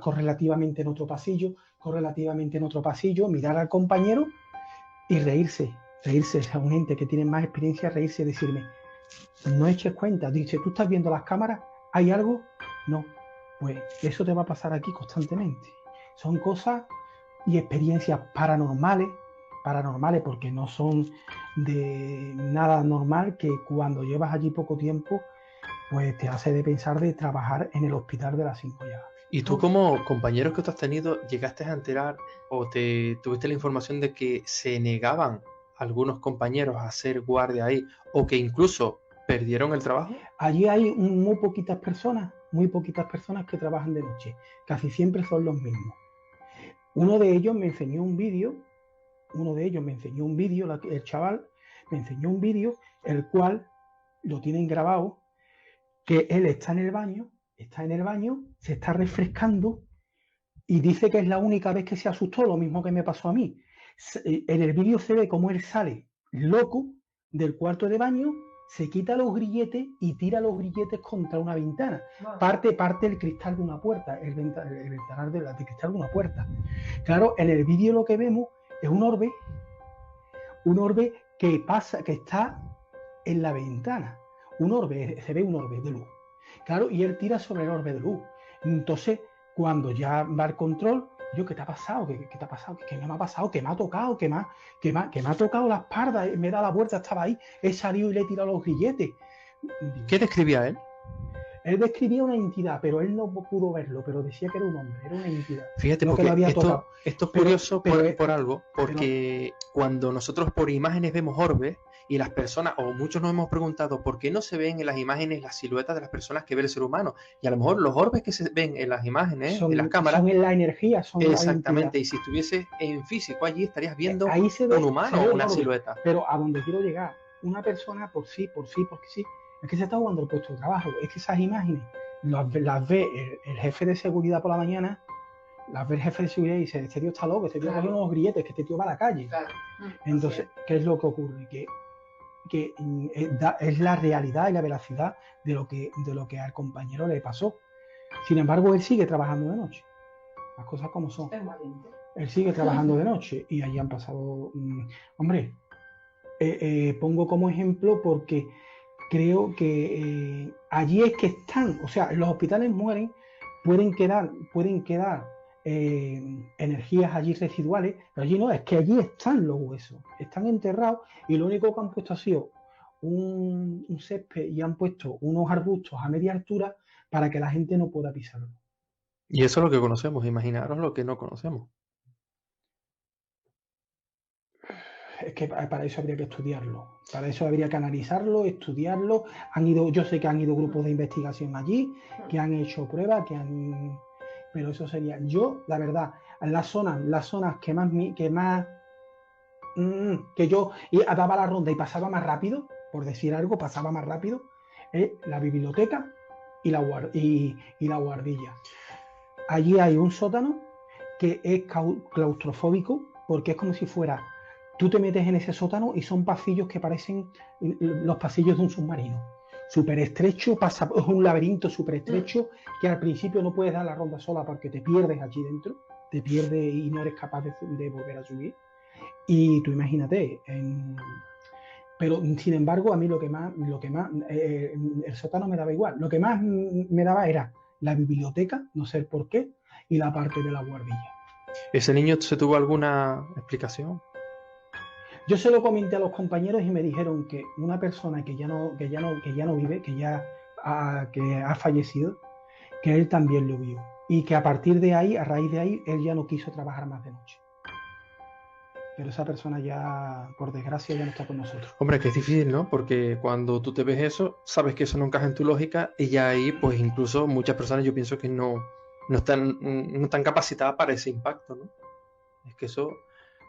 correlativamente en otro pasillo, mirar al compañero y reírse a un ente que tiene más experiencia, reírse y decirme: no eches cuenta, dice, ¿tú estás viendo las cámaras? ¿Hay algo? No. Pues eso te va a pasar aquí constantemente. Son cosas y experiencias paranormales, porque no son de nada normal, que cuando llevas allí poco tiempo, pues te hace de pensar de trabajar en el hospital de las 5 llaves. ¿Y tú, como compañeros que tú has tenido, llegaste a enterar o tuviste la información de que se negaban algunos compañeros a hacer guardia ahí, o que incluso perdieron el trabajo? Allí hay muy poquitas personas que trabajan de noche. Casi siempre son los mismos. Uno de ellos me enseñó un vídeo, el chaval me enseñó un vídeo, el cual lo tienen grabado, que él está en el baño, se está refrescando y dice que es la única vez que se asustó, lo mismo que me pasó a mí. En el vídeo se ve cómo él sale loco del cuarto de baño, se quita los grilletes y tira los grilletes contra una ventana. Parte el cristal de una puerta, el ventanal de cristal de una puerta. Claro, en el vídeo lo que vemos es un orbe que está en la ventana. Se ve un orbe de luz. Claro, y él tira sobre el orbe de luz. Entonces, cuando ya va al control, yo, ¿qué te ha pasado? ¿Qué te ha pasado? ¿Qué me ha pasado? ¿Qué me ha tocado? ¿Qué me ha tocado la espalda? Me he dado la vuelta, estaba ahí, he salido y le he tirado los grilletes. ¿Qué describía él? Él describía una entidad, pero él no pudo verlo, pero decía que era un hombre, era una entidad. Fíjate, no porque que lo había esto tocado. es curioso pero- por algo, porque cuando nosotros por imágenes vemos orbes y las personas, o muchos nos hemos preguntado por qué no se ven en las imágenes las siluetas de las personas que ve el ser humano, y a lo mejor los orbes que se ven en las imágenes, en las cámaras, son en la energía, son la exactamente, entidad. y si estuviese en físico allí estarías viendo Ahí se ve, un humano se ve o un una orbe. silueta. Pero a donde quiero llegar, una persona porque sí, es que se está jugando el puesto de trabajo, es que esas imágenes las ve el jefe de seguridad por la mañana, las ve el jefe de seguridad y dice, este tío está loco, este tío coge unos grilletes, que este tío va a la calle. Claro. Entonces, ¿qué es lo que ocurre? Que es la realidad y la veracidad de lo que al compañero le pasó. Sin embargo, él sigue trabajando de noche. Las cosas como son. Es valiente. Él sigue trabajando de noche y allí han pasado... hombre, pongo como ejemplo porque creo que allí es que están, o sea, los hospitales mueren, pueden quedar energías allí residuales, pero allí no, es que allí están los huesos, están enterrados y lo único que han puesto ha sido un césped y han puesto unos arbustos a media altura para que la gente no pueda pisarlo. Y eso es lo que conocemos, imaginaros lo que no conocemos. Es que para eso habría que estudiarlo, para eso habría que analizarlo, estudiarlo. Yo sé que han ido grupos de investigación allí, que han hecho pruebas, pero eso sería, yo, la verdad, las zonas que yo daba la ronda y pasaba más rápido, por decir algo, pasaba más rápido, es la biblioteca y la guardilla. Allí hay un sótano que es claustrofóbico, porque es como si fuera, tú te metes en ese sótano y son pasillos que parecen los pasillos de un submarino. Súper estrecho, es un laberinto súper estrecho que al principio no puedes dar la ronda sola porque te pierdes allí dentro, te pierdes y no eres capaz de volver a subir. Y tú imagínate, pero sin embargo a mí lo que más el sótano me daba igual, lo que más me daba era la biblioteca, no sé por qué, y la parte de la guardilla. ¿Ese niño se tuvo alguna explicación? Yo se lo comenté a los compañeros y me dijeron que una persona que ya no vive, que ha fallecido, que él también lo vio. Y que a partir de ahí, a raíz de ahí, él ya no quiso trabajar más de noche. Pero esa persona ya, por desgracia, ya no está con nosotros. Hombre, que es difícil, ¿no? Porque cuando tú te ves eso, sabes que eso no encaja en tu lógica y ya ahí, pues incluso muchas personas yo pienso que no están capacitadas para ese impacto, ¿no? Es que eso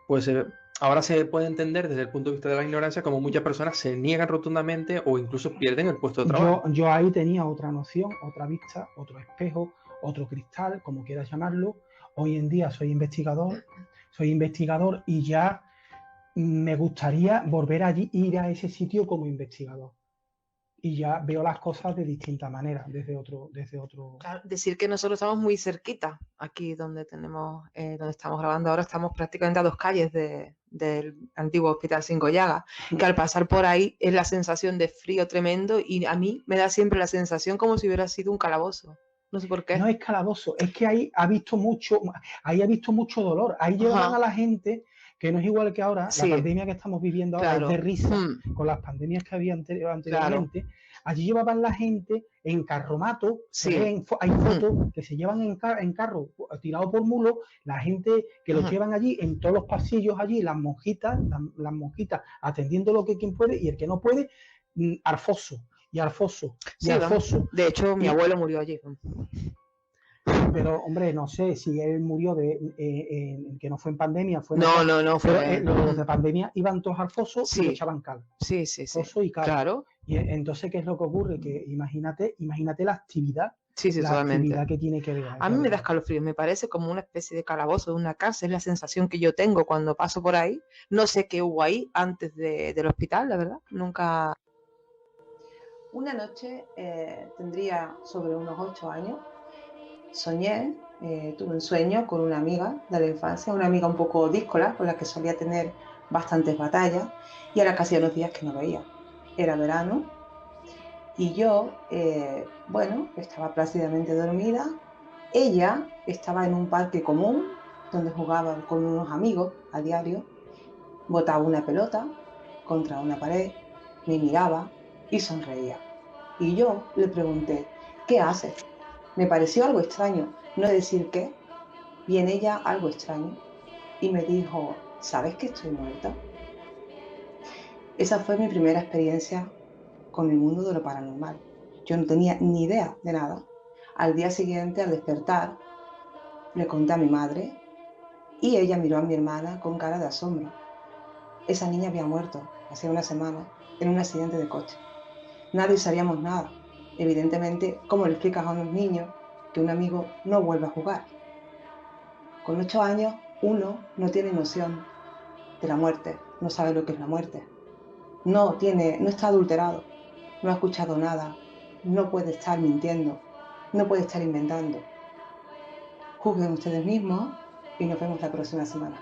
puede ser... Ahora se puede entender desde el punto de vista de la ignorancia como muchas personas se niegan rotundamente o incluso pierden el puesto de trabajo. Yo ahí tenía otra noción, otra vista, otro espejo, otro cristal, como quieras llamarlo. Hoy en día soy investigador y ya me gustaría volver allí, ir a ese sitio como investigador. Y ya veo las cosas de distinta manera, desde otro. Claro, decir que nosotros estamos muy cerquita, aquí donde estamos grabando ahora, estamos prácticamente a 2 calles del antiguo Hospital Cinco Llagas, que al pasar por ahí es la sensación de frío tremendo y a mí me da siempre la sensación como si hubiera sido un calabozo. No sé por qué. No es calabozo, es que ahí ha visto mucho dolor. Ahí llevan a la gente, que no es igual que ahora, sí. La pandemia que estamos viviendo ahora es de risa, con las pandemias que había anteriormente. Claro. Allí llevaban la gente en carromato, sí. Hay fotos que se llevan en carro tirado por mulo, la gente que los llevan allí en todos los pasillos allí, las monjitas atendiendo lo que quien puede y el que no puede, al foso. Y al foso. De hecho, mi abuelo murió allí. Pero, hombre, no sé si él murió que no fue en pandemia. No fue. Los de pandemia iban todos al foso y le echaban cal. Sí. Foso y cal. Claro. Y entonces, ¿qué es lo que ocurre? Que imagínate la actividad. Sí, la totalmente. Actividad que tiene que ver. A mí me da escalofrío, me parece como una especie de calabozo de una cárcel, es la sensación que yo tengo cuando paso por ahí. No sé qué hubo ahí antes del hospital, la verdad. Nunca. Una noche, tendría sobre unos 8 años, soñé, tuve un sueño con una amiga de la infancia, una amiga un poco díscola, con la que solía tener bastantes batallas, y ahora casi unos días que no veía. Era verano, y yo, estaba plácidamente dormida. Ella estaba en un parque común, donde jugaba con unos amigos a diario, botaba una pelota contra una pared, me miraba y sonreía. Y yo le pregunté, ¿qué haces? Me pareció algo extraño, no decir qué, y en ella algo extraño. Y me dijo, ¿sabes que estoy muerta? Esa fue mi primera experiencia con el mundo de lo paranormal. Yo no tenía ni idea de nada. Al día siguiente, al despertar, le conté a mi madre y ella miró a mi hermana con cara de asombro. Esa niña había muerto hace una semana en un accidente de coche. Nadie sabíamos nada. Evidentemente, ¿cómo le explicas a unos niños que un amigo no vuelve a jugar? Con 8 años, uno no tiene noción de la muerte, no sabe lo que es la muerte. No está adulterado, no ha escuchado nada, no puede estar mintiendo, no puede estar inventando. Juzguen ustedes mismos y nos vemos la próxima semana.